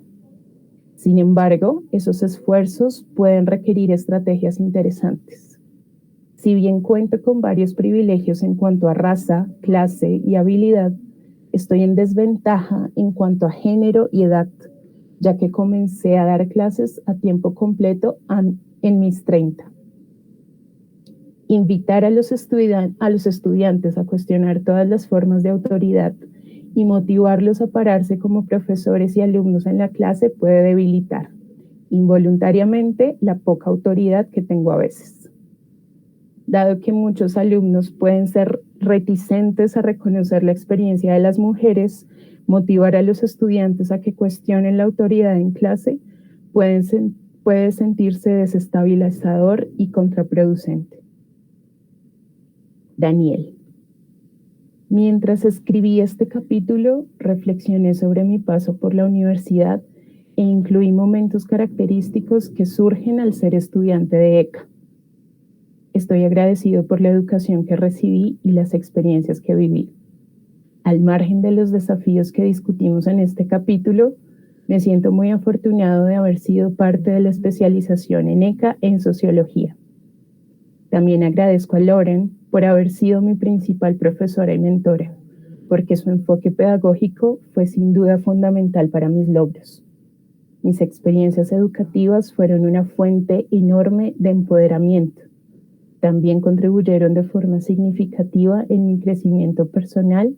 Sin embargo, esos esfuerzos pueden requerir estrategias interesantes. Si bien cuento con varios privilegios en cuanto a raza, clase y habilidad, estoy en desventaja en cuanto a género y edad, ya que comencé a dar clases a tiempo completo en mis 30. Invitar a los estudiantes a cuestionar todas las formas de autoridad y motivarlos a pararse como profesores y alumnos en la clase puede debilitar involuntariamente la poca autoridad que tengo a veces. Dado que muchos alumnos pueden ser reticentes a reconocer la experiencia de las mujeres, motivar a los estudiantes a que cuestionen la autoridad en clase puede sentirse desestabilizador y contraproducente. Daniel. Mientras escribí este capítulo, reflexioné sobre mi paso por la universidad e incluí momentos característicos que surgen al ser estudiante de ECA. Estoy agradecido por la educación que recibí y las experiencias que viví. Al margen de los desafíos que discutimos en este capítulo, me siento muy afortunado de haber sido parte de la especialización en ECA en sociología. También agradezco a Lauren por haber sido mi principal profesora y mentora, porque su enfoque pedagógico fue sin duda fundamental para mis logros. Mis experiencias educativas fueron una fuente enorme de empoderamiento. También contribuyeron de forma significativa en mi crecimiento personal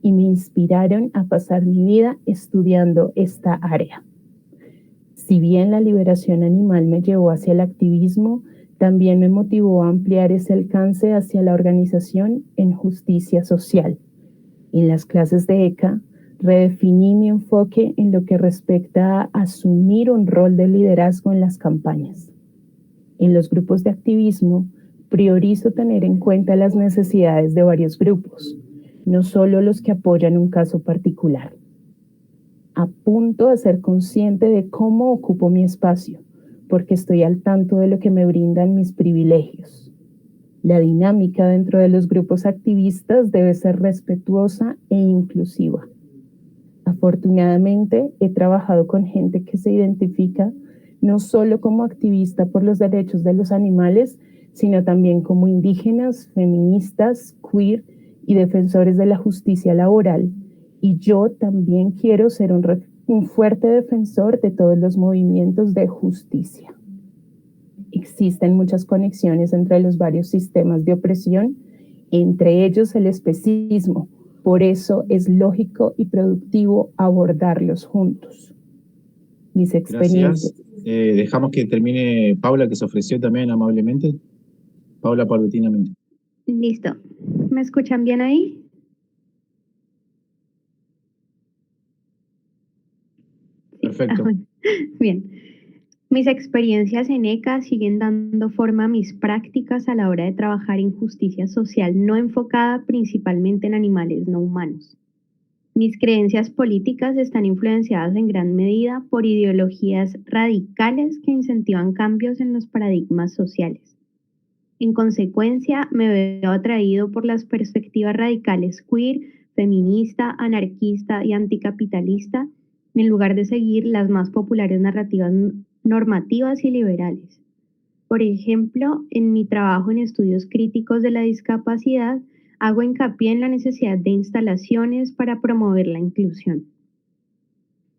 y me inspiraron a pasar mi vida estudiando esta área. Si bien la liberación animal me llevó hacia el activismo, también me motivó a ampliar ese alcance hacia la organización en justicia social. En las clases de ECA, redefiní mi enfoque en lo que respecta a asumir un rol de liderazgo en las campañas. En los grupos de activismo, priorizo tener en cuenta las necesidades de varios grupos, no solo los que apoyan un caso particular. Apunto a ser consciente de cómo ocupo mi espacio, porque estoy al tanto de lo que me brindan mis privilegios. La dinámica dentro de los grupos activistas debe ser respetuosa e inclusiva. Afortunadamente, he trabajado con gente que se identifica no solo como activista por los derechos de los animales, sino también como indígenas, feministas, queer y defensores de la justicia laboral. Y yo también quiero ser un fuerte defensor de todos los movimientos de justicia. Existen muchas conexiones entre los varios sistemas de opresión, entre ellos el especismo. Por eso es lógico y productivo abordarlos juntos. Mis experiencias. Gracias. Dejamos que termine Paula, que se ofreció también amablemente. Paula paulatinamente. Listo. ¿Me escuchan bien ahí? Perfecto. Bien. Mis experiencias en ECA siguen dando forma a mis prácticas a la hora de trabajar en justicia social no enfocada principalmente en animales no humanos. Mis creencias políticas están influenciadas en gran medida por ideologías radicales que incentivan cambios en los paradigmas sociales. En consecuencia, me veo atraído por las perspectivas radicales queer, feminista, anarquista y anticapitalista, en lugar de seguir las más populares narrativas normativas y liberales. Por ejemplo, en mi trabajo en estudios críticos de la discapacidad, hago hincapié en la necesidad de instalaciones para promover la inclusión.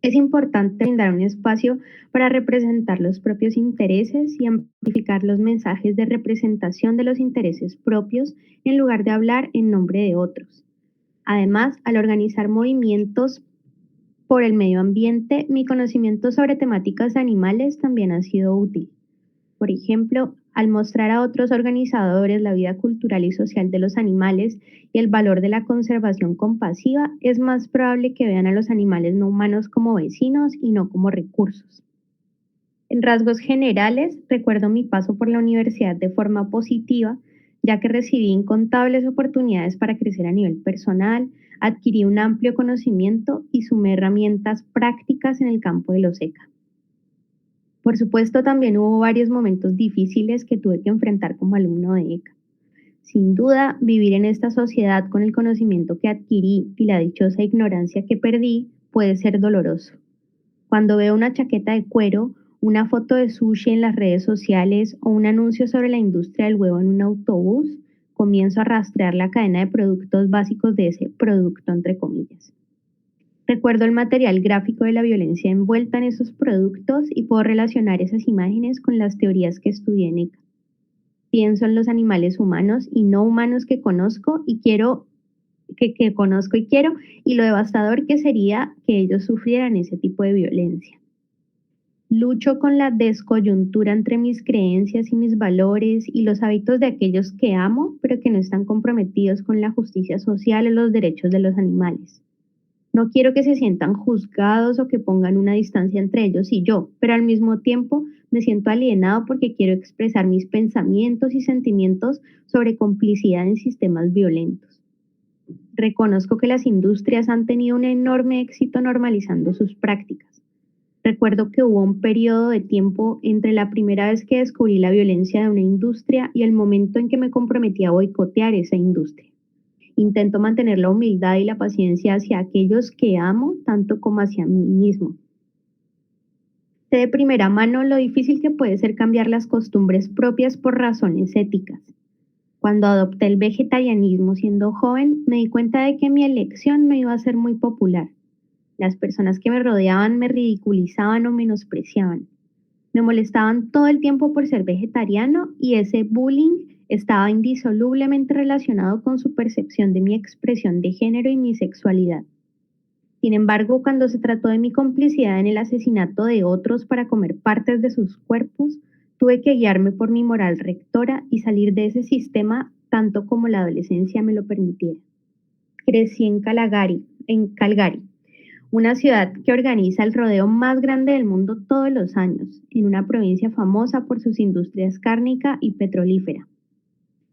Es importante brindar un espacio para representar los propios intereses y amplificar los mensajes de representación de los intereses propios en lugar de hablar en nombre de otros. Además, al organizar movimientos por el medio ambiente, mi conocimiento sobre temáticas animales también ha sido útil. Por ejemplo, al mostrar a otros organizadores la vida cultural y social de los animales y el valor de la conservación compasiva, es más probable que vean a los animales no humanos como vecinos y no como recursos. En rasgos generales, recuerdo mi paso por la universidad de forma positiva, ya que recibí incontables oportunidades para crecer a nivel personal, adquirí un amplio conocimiento y sumé herramientas prácticas en el campo de los ECA. Por supuesto, también hubo varios momentos difíciles que tuve que enfrentar como alumno de ECA. Sin duda, vivir en esta sociedad con el conocimiento que adquirí y la dichosa ignorancia que perdí puede ser doloroso. Cuando veo una chaqueta de cuero, una foto de sushi en las redes sociales o un anuncio sobre la industria del huevo en un autobús, comienzo a rastrear la cadena de productos básicos de ese producto, entre comillas. Recuerdo el material gráfico de la violencia envuelta en esos productos y puedo relacionar esas imágenes con las teorías que estudié en ECA. Pienso en los animales humanos y no humanos que conozco y quiero, y lo devastador que sería que ellos sufrieran ese tipo de violencia. Lucho con la descoyuntura entre mis creencias y mis valores y los hábitos de aquellos que amo, pero que no están comprometidos con la justicia social o los derechos de los animales. No quiero que se sientan juzgados o que pongan una distancia entre ellos y yo, pero al mismo tiempo me siento alienado porque quiero expresar mis pensamientos y sentimientos sobre complicidad en sistemas violentos. Reconozco que las industrias han tenido un enorme éxito normalizando sus prácticas. Recuerdo que hubo un periodo de tiempo entre la primera vez que descubrí la violencia de una industria y el momento en que me comprometí a boicotear esa industria. Intento mantener la humildad y la paciencia hacia aquellos que amo, tanto como hacia mí mismo. Sé de primera mano lo difícil que puede ser cambiar las costumbres propias por razones éticas. Cuando adopté el vegetarianismo siendo joven, me di cuenta de que mi elección no iba a ser muy popular. Las personas que me rodeaban me ridiculizaban o menospreciaban. Me molestaban todo el tiempo por ser vegetariano y ese bullying estaba indisolublemente relacionado con su percepción de mi expresión de género y mi sexualidad. Sin embargo, cuando se trató de mi complicidad en el asesinato de otros para comer partes de sus cuerpos, tuve que guiarme por mi moral rectora y salir de ese sistema tanto como la adolescencia me lo permitiera. Crecí en Calgary, una ciudad que organiza el rodeo más grande del mundo todos los años, en una provincia famosa por sus industrias cárnica y petrolífera.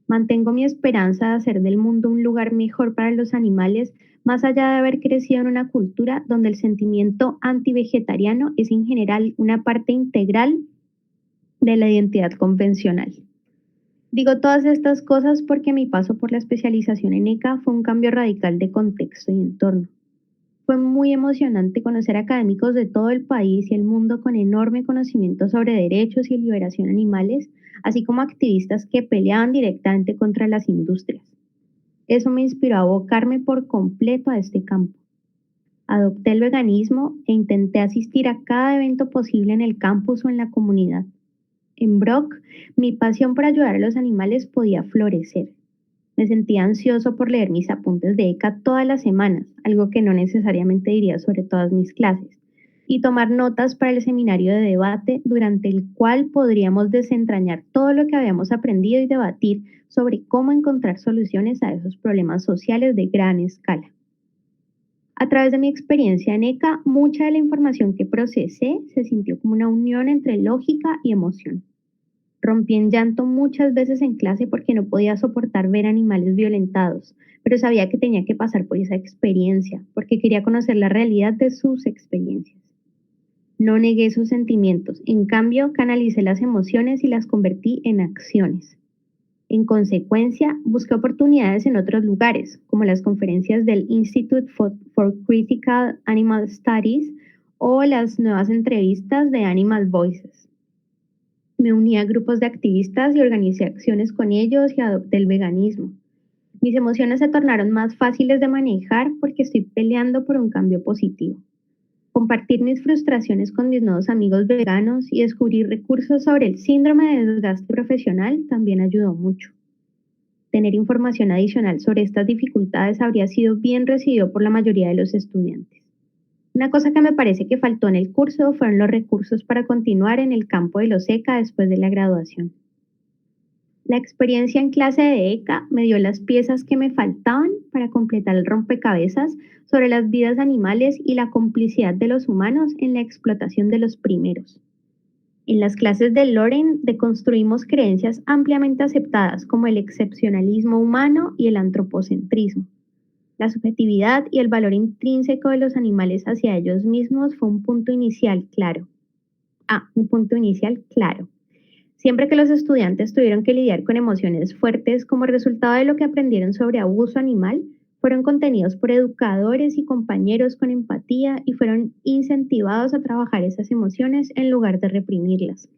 Mantengo mi esperanza de hacer del mundo un lugar mejor para los animales, más allá de haber crecido en una cultura donde el sentimiento antivegetariano es en general una parte integral de la identidad convencional. Digo todas estas cosas porque mi paso por la especialización en ECA fue un cambio radical de contexto y entorno. Fue muy emocionante conocer académicos de todo el país y el mundo con enorme conocimiento sobre derechos y liberación animales, así como activistas que peleaban directamente contra las industrias. Eso me inspiró a abocarme por completo a este campo. Adopté el veganismo e intenté asistir a cada evento posible en el campus o en la comunidad. En Brock, mi pasión por ayudar a los animales podía florecer. Me sentía ansioso por leer mis apuntes de ECA todas las semanas, algo que no necesariamente diría sobre todas mis clases, y tomar notas para el seminario de debate durante el cual podríamos desentrañar todo lo que habíamos aprendido y debatir sobre cómo encontrar soluciones a esos problemas sociales de gran escala. A través de mi experiencia en ECA, mucha de la información que procesé se sintió como una unión entre lógica y emoción. Rompí en llanto muchas veces en clase porque no podía soportar ver animales violentados, pero sabía que tenía que pasar por esa experiencia, porque quería conocer la realidad de sus experiencias. No negué sus sentimientos, en cambio canalicé las emociones y las convertí en acciones. En consecuencia, busqué oportunidades en otros lugares, como las conferencias del Institute for Critical Animal Studies o las nuevas entrevistas de Animal Voices. Me uní a grupos de activistas y organicé acciones con ellos y adopté el veganismo. Mis emociones se tornaron más fáciles de manejar porque estoy peleando por un cambio positivo. Compartir mis frustraciones con mis nuevos amigos veganos y descubrir recursos sobre el síndrome de desgaste profesional también ayudó mucho. Tener información adicional sobre estas dificultades habría sido bien recibido por la mayoría de los estudiantes. Una cosa que me parece que faltó en el curso fueron los recursos para continuar en el campo de los ECA después de la graduación. La experiencia en clase de ECA me dio las piezas que me faltaban para completar el rompecabezas sobre las vidas animales y la complicidad de los humanos en la explotación de los primeros. En las clases de Loren deconstruimos creencias ampliamente aceptadas como el excepcionalismo humano y el antropocentrismo. La subjetividad y el valor intrínseco de los animales hacia ellos mismos fue un punto inicial claro. Siempre que los estudiantes tuvieron que lidiar con emociones fuertes como resultado de lo que aprendieron sobre abuso animal, fueron contenidos por educadores y compañeros con empatía y fueron incentivados a trabajar esas emociones en lugar de reprimirlas.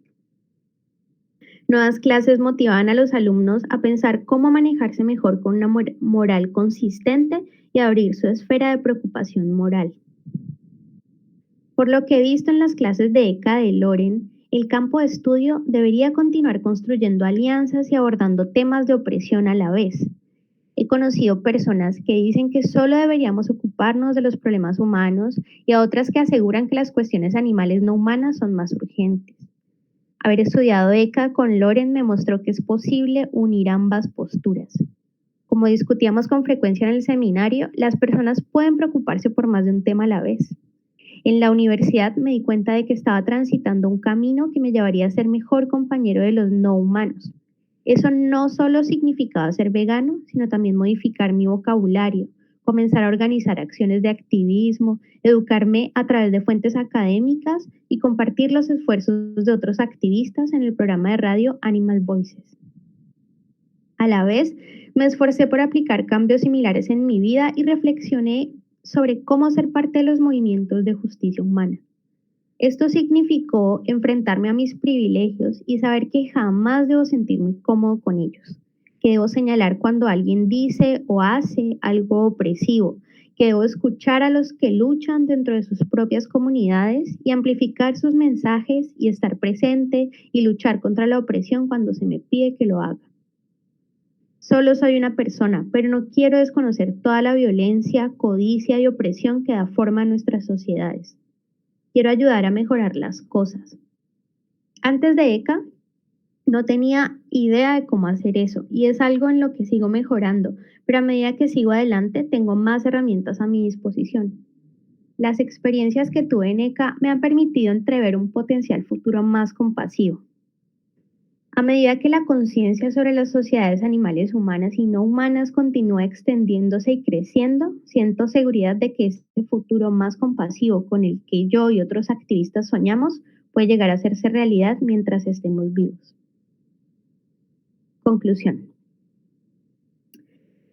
Nuevas clases motivaban a los alumnos a pensar cómo manejarse mejor con una moral consistente y abrir su esfera de preocupación moral. Por lo que he visto en las clases de ECA de Loren, el campo de estudio debería continuar construyendo alianzas y abordando temas de opresión a la vez. He conocido personas que dicen que solo deberíamos ocuparnos de los problemas humanos y a otras que aseguran que las cuestiones animales no humanas son más urgentes. Haber estudiado ECA con Loren me mostró que es posible unir ambas posturas. Como discutíamos con frecuencia en el seminario, las personas pueden preocuparse por más de un tema a la vez. En la universidad me di cuenta de que estaba transitando un camino que me llevaría a ser mejor compañero de los no humanos. Eso no solo significaba ser vegano, sino también modificar mi vocabulario, comenzar a organizar acciones de activismo, educarme a través de fuentes académicas y compartir los esfuerzos de otros activistas en el programa de radio Animal Voices. A la vez, me esforcé por aplicar cambios similares en mi vida y reflexioné sobre cómo ser parte de los movimientos de justicia humana. Esto significó enfrentarme a mis privilegios y saber que jamás debo sentirme cómodo con ellos, que debo señalar cuando alguien dice o hace algo opresivo, que debo escuchar a los que luchan dentro de sus propias comunidades y amplificar sus mensajes y estar presente y luchar contra la opresión cuando se me pide que lo haga. Solo soy una persona, pero no quiero desconocer toda la violencia, codicia y opresión que da forma a nuestras sociedades. Quiero ayudar a mejorar las cosas. Antes de ECA, no tenía idea de cómo hacer eso y es algo en lo que sigo mejorando, pero a medida que sigo adelante tengo más herramientas a mi disposición. Las experiencias que tuve en ECA me han permitido entrever un potencial futuro más compasivo. A medida que la conciencia sobre las sociedades animales humanas y no humanas continúa extendiéndose y creciendo, siento seguridad de que este futuro más compasivo con el que yo y otros activistas soñamos puede llegar a hacerse realidad mientras estemos vivos. Conclusión.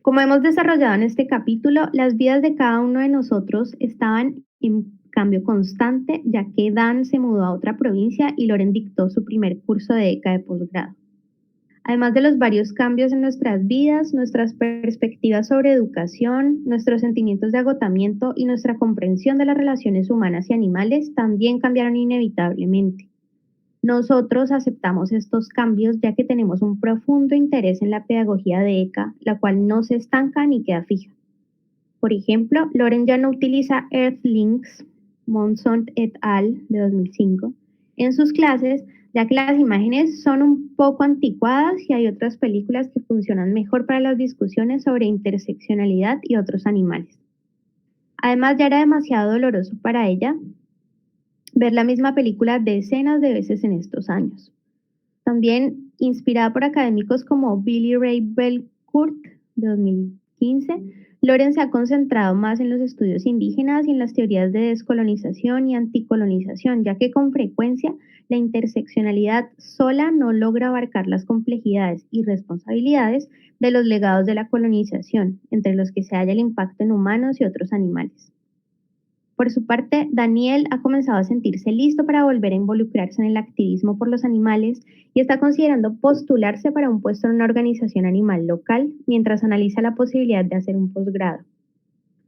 Como hemos desarrollado en este capítulo, las vidas de cada uno de nosotros estaban en cambio constante, ya que Dan se mudó a otra provincia y Loren dictó su primer curso de ECA de posgrado. Además de los varios cambios en nuestras vidas, nuestras perspectivas sobre educación, nuestros sentimientos de agotamiento y nuestra comprensión de las relaciones humanas y animales también cambiaron inevitablemente. Nosotros aceptamos estos cambios ya que tenemos un profundo interés en la pedagogía de ECA, la cual no se estanca ni queda fija. Por ejemplo, Loren ya no utiliza Earthlinks, Monson et al. De 2005, en sus clases, ya que las imágenes son un poco anticuadas y hay otras películas que funcionan mejor para las discusiones sobre interseccionalidad y otros animales. Además, ya era demasiado doloroso para ella ver la misma película decenas de veces en estos años. También, inspirada por académicos como Billy Ray Belcourt, de 2015, Loren se ha concentrado más en los estudios indígenas y en las teorías de descolonización y anticolonización, ya que con frecuencia la interseccionalidad sola no logra abarcar las complejidades y responsabilidades de los legados de la colonización, entre los que se halla el impacto en humanos y otros animales. Por su parte, Daniel ha comenzado a sentirse listo para volver a involucrarse en el activismo por los animales y está considerando postularse para un puesto en una organización animal local mientras analiza la posibilidad de hacer un posgrado.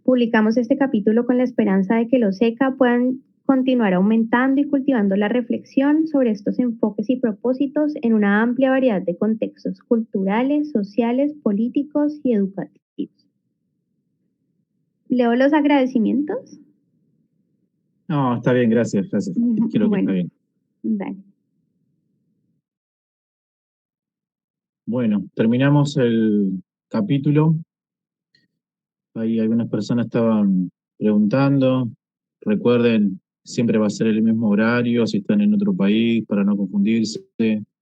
Publicamos este capítulo con la esperanza de que los ECA puedan continuar aumentando y cultivando la reflexión sobre estos enfoques y propósitos en una amplia variedad de contextos culturales, sociales, políticos y educativos. ¿Leo los agradecimientos? No, está bien, gracias. Creo que está bien. Dale. Bueno, terminamos el capítulo. Ahí algunas personas estaban preguntando. Recuerden, siempre va a ser el mismo horario, si están en otro país, para no confundirse.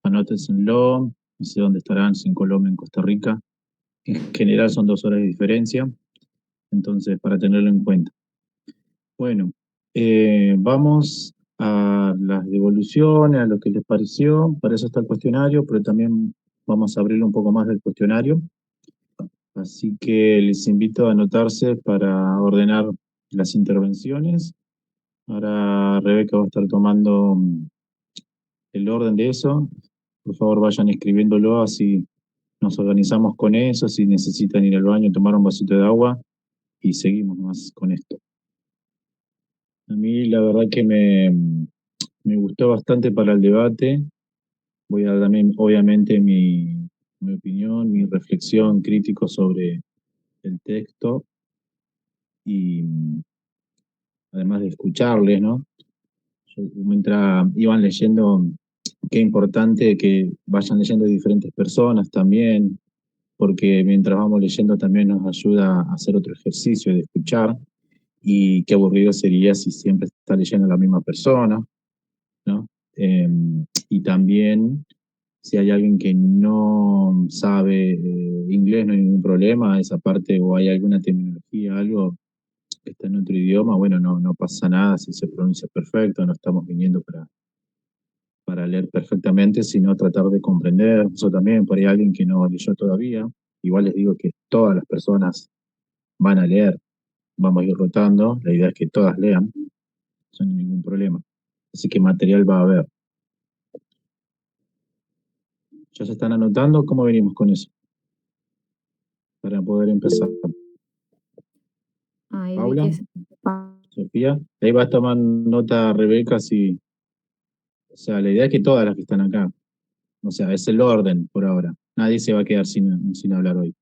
Anótenlo. No sé dónde estarán, si en Colombia, en Costa Rica. En general son 2 horas de diferencia. Entonces, para tenerlo en cuenta. Bueno, vamos a las devoluciones, a lo que les pareció. Para eso está el cuestionario, pero también vamos a abrirlo un poco más del cuestionario. Así que les invito a anotarse para ordenar las intervenciones. Ahora Rebeca va a estar tomando el orden de eso. Por favor, vayan escribiéndolo, así nos organizamos con eso. Si necesitan ir al baño, tomar un vasito de agua y seguimos más con esto. A mí la verdad que me gustó bastante para el debate. Voy a dar también, obviamente, mi opinión, mi reflexión crítico sobre el texto y además de escucharles, ¿no? Mientras iban leyendo, qué importante que vayan leyendo diferentes personas también, porque mientras vamos leyendo también nos ayuda a hacer otro ejercicio de escuchar, y qué aburrido sería si siempre está leyendo la misma persona, ¿no? Y también, si hay alguien que no sabe inglés, no hay ningún problema, esa parte, o hay alguna terminología, algo que está en otro idioma, bueno, no pasa nada si se pronuncia perfecto, no estamos viniendo para leer perfectamente, sino tratar de comprender. Eso también, por ahí alguien que no leyó todavía, igual les digo que todas las personas van a leer, vamos a ir rotando, la idea es que todas lean, sin ningún problema. Así que material va a haber. ¿Ya se están anotando? ¿Cómo venimos con eso? Para poder empezar. Ahí Ahí vi Paula, que Sofía. Ahí vas a tomar nota, Rebeca, si, o sea, la idea es que todas las que están acá, o sea, es el orden por ahora. Nadie se va a quedar sin hablar hoy.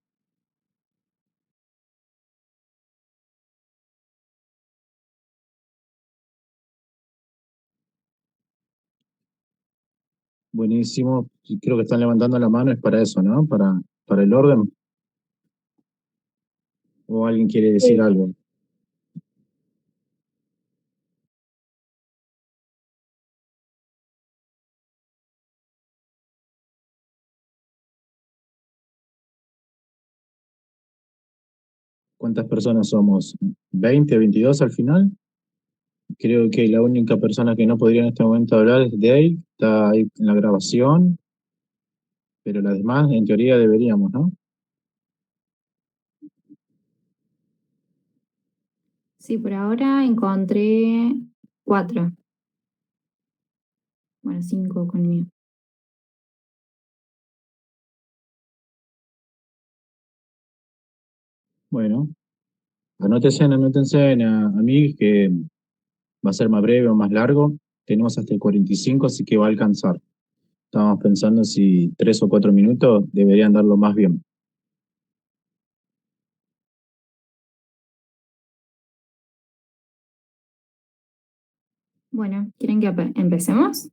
Buenísimo. Y creo que están levantando la mano, es para eso, ¿no? Para el orden. ¿O alguien quiere decir algo? ¿Cuántas personas somos? ¿20, 22 al final? Creo que la única persona que no podría en este momento hablar es Dave, está ahí en la grabación, pero las demás en teoría deberíamos, ¿no? Sí, por ahora encontré 4. Bueno, 5 conmigo. Bueno, anótense a mí que va a ser más breve o más largo. Tenemos hasta el 45, así que va a alcanzar. Estábamos pensando si 3 o 4 minutos deberían darlo más bien. Bueno, ¿quieren que empecemos?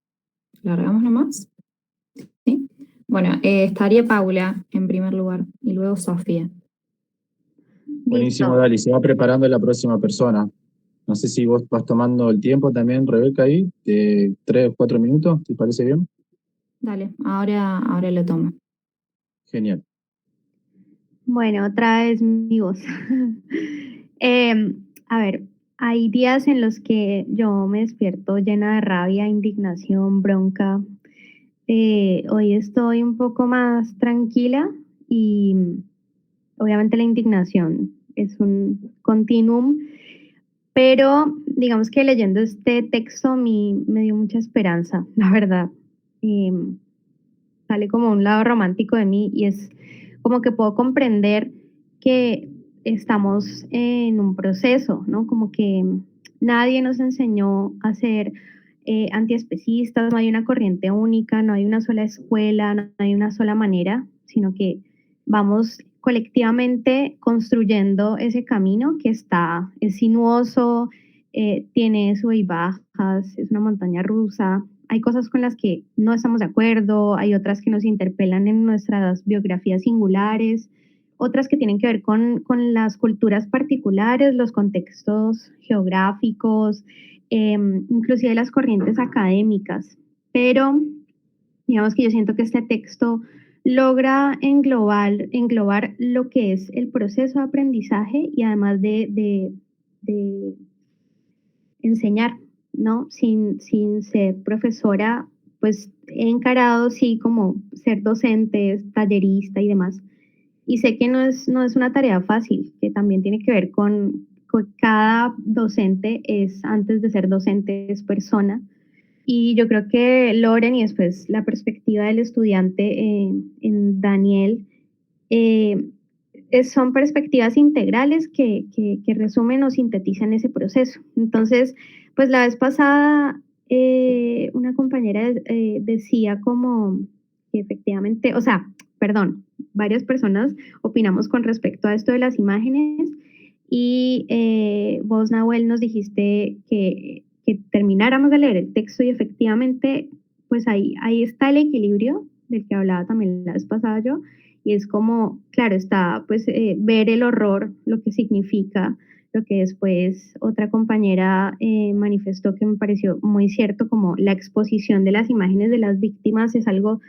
¿Largamos nomás? ¿Sí? Bueno, estaría Paula en primer lugar y luego Sofía. Buenísimo, Listo. Dali. Se va preparando la próxima persona. No sé si vos vas tomando el tiempo también, Rebeca, ahí, de 3 o 4 minutos, ¿te parece bien? Dale, ahora lo tomo. Genial. Bueno, otra vez mi voz. A ver, hay días en los que yo me despierto llena de rabia, indignación, bronca. Hoy estoy un poco más tranquila y obviamente la indignación es un continuum, pero digamos que leyendo este texto a mí me dio mucha esperanza, la verdad. Em, Sale como un lado romántico de mí y es como que puedo comprender que estamos en un proceso, ¿no? Como que nadie nos enseñó a ser antiespecistas, no hay una corriente única, no hay una sola escuela, no hay una sola manera, sino que vamos colectivamente construyendo ese camino que es sinuoso, tiene sub y bajas, es una montaña rusa, hay cosas con las que no estamos de acuerdo, hay otras que nos interpelan en nuestras biografías singulares, otras que tienen que ver con las culturas particulares, los contextos geográficos, inclusive las corrientes académicas. Pero digamos que yo siento que este texto logra englobar lo que es el proceso de aprendizaje y además de enseñar, ¿no? Sin ser profesora, pues he encarado, sí, como ser docente, tallerista y demás. Y sé que no es una tarea fácil, que también tiene que ver con cada docente es, antes de ser docente, es persona. Y yo creo que Loren y después la perspectiva del estudiante en Daniel eh, son perspectivas integrales que resumen o sintetizan ese proceso. Entonces, pues la vez pasada una compañera decía como que efectivamente, o sea, perdón, varias personas opinamos con respecto a esto de las imágenes y vos, Nahuel, nos dijiste que termináramos de leer el texto y efectivamente, pues ahí está el equilibrio del que hablaba también la vez pasada yo, y es como, claro, está pues ver el horror, lo que significa, lo que después otra compañera manifestó que me pareció muy cierto, como la exposición de las imágenes de las víctimas es algo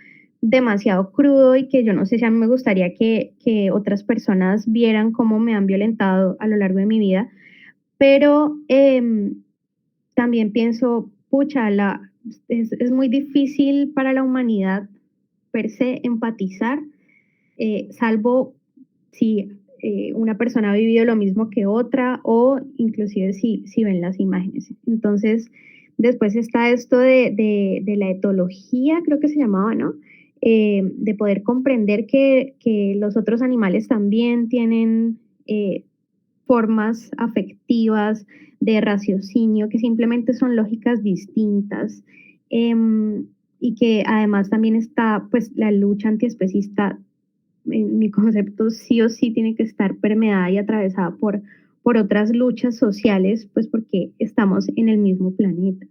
demasiado crudo y que yo no sé si a mí me gustaría que otras personas vieran cómo me han violentado a lo largo de mi vida, pero también pienso, pucha, es muy difícil para la humanidad per se empatizar salvo si una persona ha vivido lo mismo que otra o inclusive si ven las imágenes. Entonces, después está esto de la etología, creo que se llamaba, ¿no? De poder comprender que los otros animales también tienen formas afectivas de raciocinio que simplemente son lógicas distintas, y que además también está pues la lucha antiespecista, en mi concepto sí o sí tiene que estar permeada y atravesada por otras luchas sociales, pues porque estamos en el mismo planeta.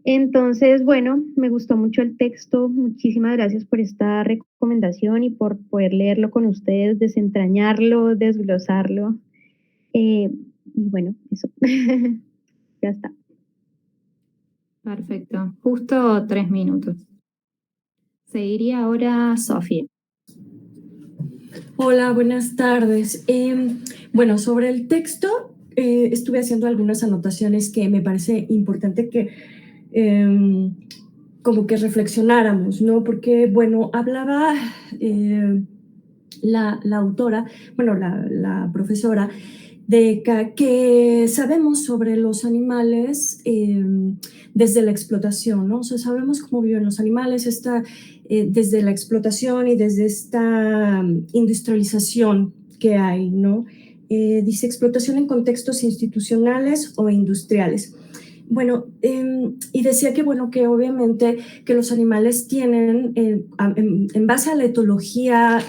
Entonces, bueno, me gustó mucho el texto. Muchísimas gracias por esta recomendación y por poder leerlo con ustedes, desentrañarlo, desglosarlo. Y bueno, eso. Ya está. Perfecto, justo 3 minutos. Seguiría ahora Sofía. Hola, buenas tardes. Bueno, sobre el texto, estuve haciendo algunas anotaciones que me parece importante que como que reflexionáramos, ¿no? Porque, bueno, hablaba la autora, bueno, la profesora, de que sabemos sobre los animales desde la explotación, ¿no? O sea, sabemos cómo viven los animales desde la explotación y desde esta industrialización que hay, ¿no? Dice explotación en contextos institucionales o industriales. Bueno, y decía que, bueno, que obviamente que los animales tienen, en base a la etología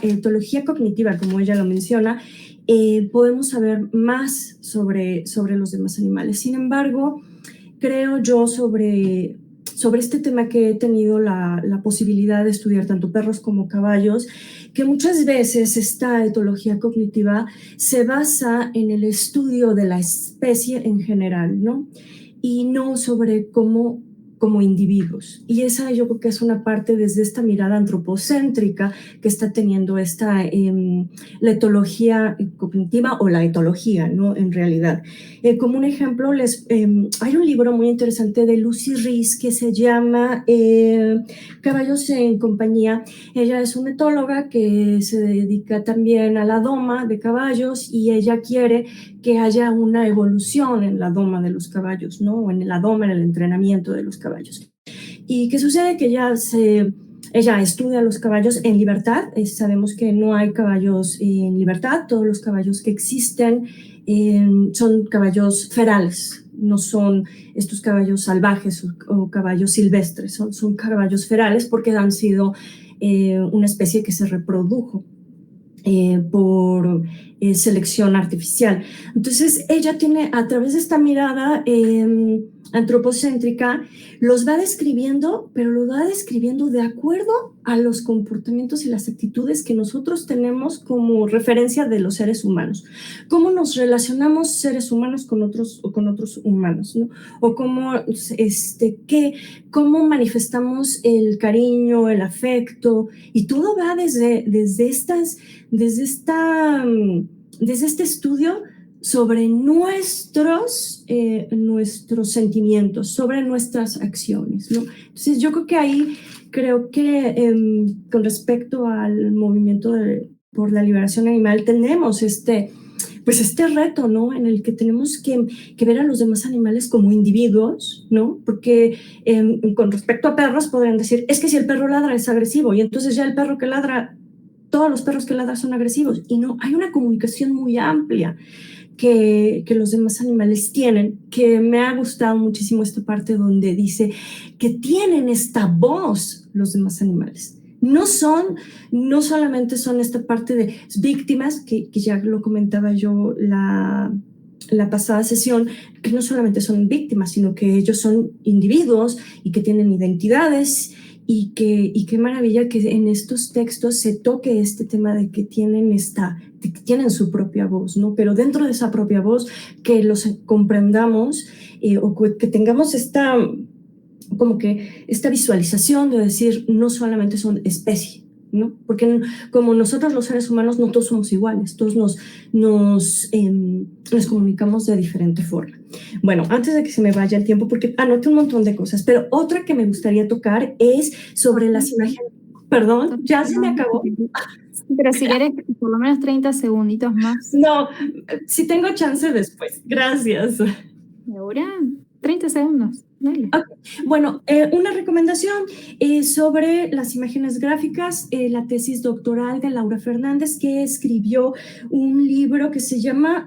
cognitiva, como ella lo menciona, podemos saber más sobre los demás animales. Sin embargo, creo yo sobre este tema que he tenido la posibilidad de estudiar tanto perros como caballos, que muchas veces esta etología cognitiva se basa en el estudio de la especie en general, ¿no? Y no sobre como individuos. Y esa yo creo que es una parte desde esta mirada antropocéntrica que está teniendo la etología cognitiva o la etología, ¿no? En realidad. Como un ejemplo, hay un libro muy interesante de Lucy Rees que se llama Caballos en compañía. Ella es una etóloga que se dedica también a la doma de caballos y ella quiere que haya una evolución en la doma de los caballos, ¿no? O en la doma, en el entrenamiento de los caballos. ¿Y qué sucede? Que ella estudia los caballos en libertad. Sabemos que no hay caballos en libertad. Todos los caballos que existen son caballos ferales. No son estos caballos salvajes o caballos silvestres. Son caballos ferales porque han sido una especie que se reprodujo por selección artificial. Entonces, ella tiene, a través de esta mirada antropocéntrica, los va describiendo, pero lo va describiendo de acuerdo a los comportamientos y las actitudes que nosotros tenemos como referencia de los seres humanos. Cómo nos relacionamos seres humanos con otros humanos, ¿no? O cómo manifestamos el cariño, el afecto, y todo va desde este estudio sobre nuestros sentimientos, sobre nuestras acciones, ¿no? Entonces yo creo que con respecto al movimiento por la liberación animal tenemos este reto, ¿no? En el que tenemos que ver a los demás animales como individuos, ¿no? Porque con respecto a perros podrían decir, es que si el perro ladra es agresivo y entonces ya el perro que ladra, todos los perros que ladran son agresivos. Y no, hay una comunicación muy amplia que los demás animales tienen, que me ha gustado muchísimo esta parte donde dice que tienen esta voz los demás animales. No solamente son esta parte de víctimas, que ya lo comentaba yo la pasada sesión, que no solamente son víctimas, sino que ellos son individuos y que tienen identidades. Y qué maravilla que en estos textos se toque este tema de que tienen su propia voz, ¿no? Pero dentro de esa propia voz que los comprendamos o que tengamos esta visualización de decir no solamente son especie, ¿no? Porque como nosotros los seres humanos no todos somos iguales, todos nos comunicamos de diferente forma. Bueno, antes de que se me vaya el tiempo, porque anoté un montón de cosas, pero otra que me gustaría tocar es sobre las imágenes. Perdón, ya se me acabó. Pero si quieres, por lo menos 30 segunditos más. No, si tengo chance después. Gracias. ¿Segura? 30 segundos. Dale. Okay. Bueno, una recomendación sobre las imágenes gráficas, la tesis doctoral de Laura Fernández, que escribió un libro que se llama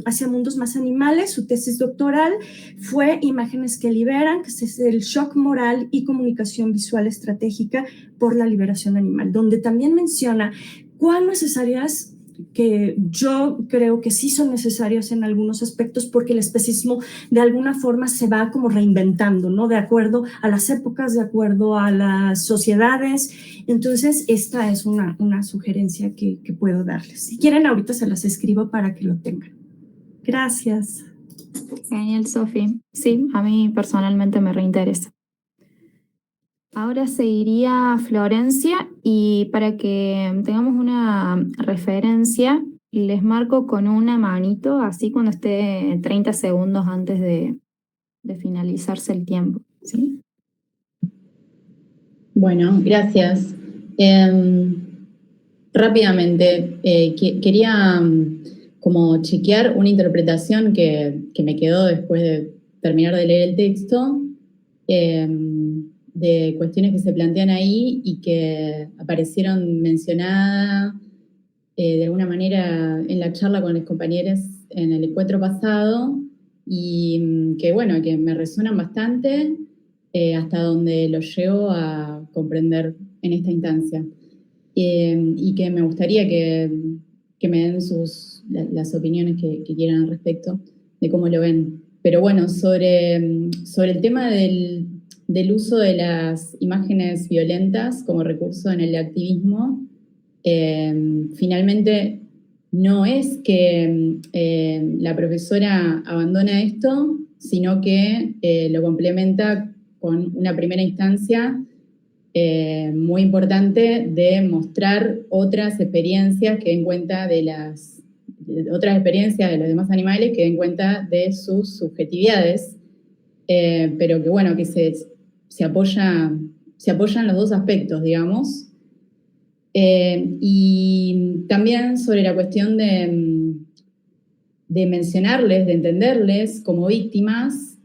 Hacia mundos más animales. Su tesis doctoral fue Imágenes que liberan, que es el shock moral y comunicación visual estratégica por la liberación animal, donde también menciona cuán necesarias, que yo creo que sí son necesarias en algunos aspectos, porque el especismo de alguna forma se va como reinventando, ¿no? De acuerdo a las épocas, de acuerdo a las sociedades. Entonces, esta es una sugerencia que puedo darles. Si quieren, ahorita se las escribo para que lo tengan. Gracias. Genial, Sofi. Sí, a mí personalmente me reinteresa. Ahora seguiría Florencia, y para que tengamos una referencia, les marco con una manito, así cuando esté 30 segundos antes de finalizarse el tiempo, ¿sí? Bueno, gracias. Rápidamente, quería como chequear una interpretación que me quedó después de terminar de leer el texto, de cuestiones que se plantean ahí y que aparecieron mencionadas de alguna manera en la charla con los compañeros en el encuentro pasado, y que bueno, que me resuenan bastante, hasta donde lo llego a comprender en esta instancia. Y que me gustaría que me den las opiniones que quieran al respecto de cómo lo ven. Pero bueno, sobre el tema del uso de las imágenes violentas como recurso en el activismo, finalmente no es que la profesora abandona esto, sino que lo complementa con una primera instancia muy importante de mostrar otras experiencias que den cuenta otras experiencias de los demás animales que den cuenta de sus subjetividades, pero que bueno, que se apoyan los dos aspectos, digamos. Y también sobre la cuestión de mencionarles, de entenderles como víctimas,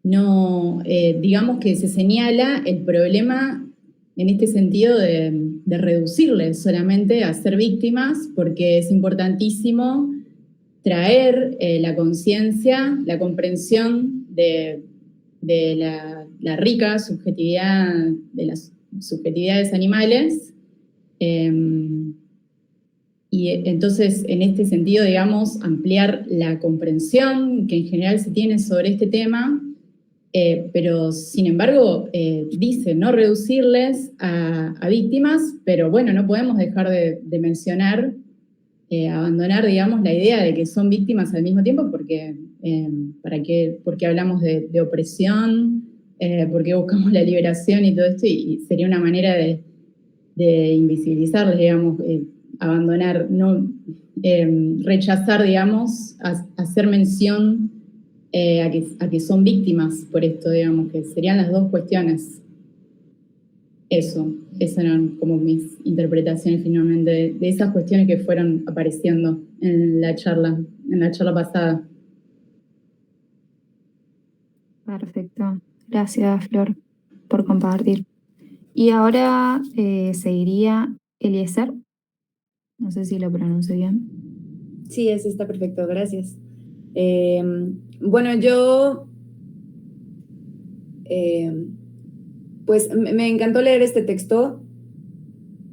no, digamos que se señala el problema en este sentido de reducirles solamente a ser víctimas, porque es importantísimo traer la conciencia, la comprensión de la rica subjetividad de las subjetividades animales, y entonces en este sentido, digamos, ampliar la comprensión que en general se tiene sobre este tema, pero sin embargo dice no reducirles a víctimas, pero bueno, no podemos dejar de mencionar, abandonar, digamos, la idea de que son víctimas al mismo tiempo, porque porque hablamos de opresión, porque buscamos la liberación y todo esto, y sería una manera de invisibilizarles, digamos, abandonar, no rechazar, digamos, hacer mención a que son víctimas por esto, digamos, que serían las dos cuestiones. Esas eran como mis interpretaciones finalmente de esas cuestiones que fueron apareciendo en la charla pasada. Perfecto. Gracias, Flor, por compartir. Y ahora seguiría Eliezer. No sé si lo pronuncio bien. Sí, eso está perfecto, gracias. Bueno, yo pues me encantó leer este texto,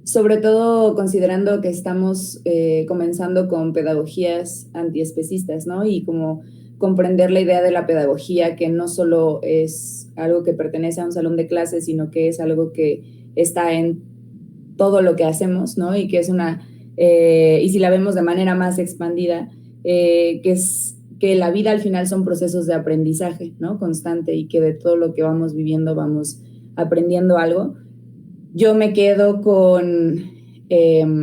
sobre todo considerando que estamos comenzando con pedagogías antiespecistas, ¿no? Y como comprender la idea de la pedagogía, que no solo es algo que pertenece a un salón de clases, sino que es algo que está en todo lo que hacemos, ¿no? Y que es y si la vemos de manera más expandida, que es que la vida al final son procesos de aprendizaje, ¿no? Constante, y que de todo lo que vamos viviendo vamos aprendiendo algo. Yo me quedo con esta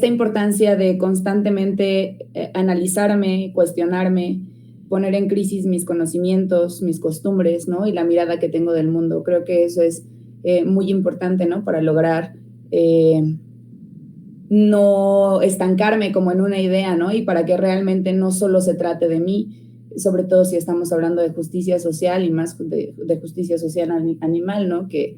importancia de constantemente analizarme, cuestionarme, poner en crisis mis conocimientos, mis costumbres, ¿no? Y la mirada que tengo del mundo. Creo que eso es muy importante, ¿no? Para lograr no estancarme como en una idea, ¿no? Y para que realmente no solo se trate de mí, sobre todo si estamos hablando de justicia social y más de justicia social animal, ¿no? Que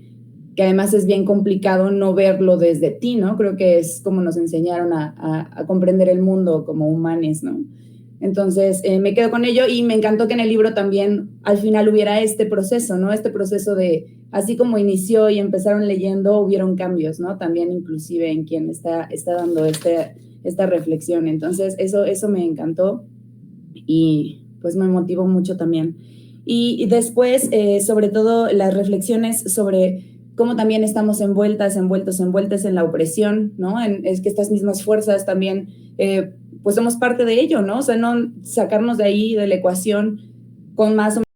además es bien complicado no verlo desde ti, ¿no? Creo que es como nos enseñaron a comprender el mundo como humanes, ¿no? Entonces, me quedo con ello y me encantó que en el libro también al final hubiera este proceso, ¿no? Este proceso de, así como inició y empezaron leyendo, hubieron cambios, ¿no? También inclusive en quien está dando esta reflexión. Entonces, eso me encantó y pues me motivó mucho también. Y después, sobre todo, las reflexiones sobre cómo también estamos envueltos en la opresión, ¿no? Es que estas mismas fuerzas también, pues somos parte de ello, ¿no? O sea, no sacarnos de ahí, de la ecuación, con más o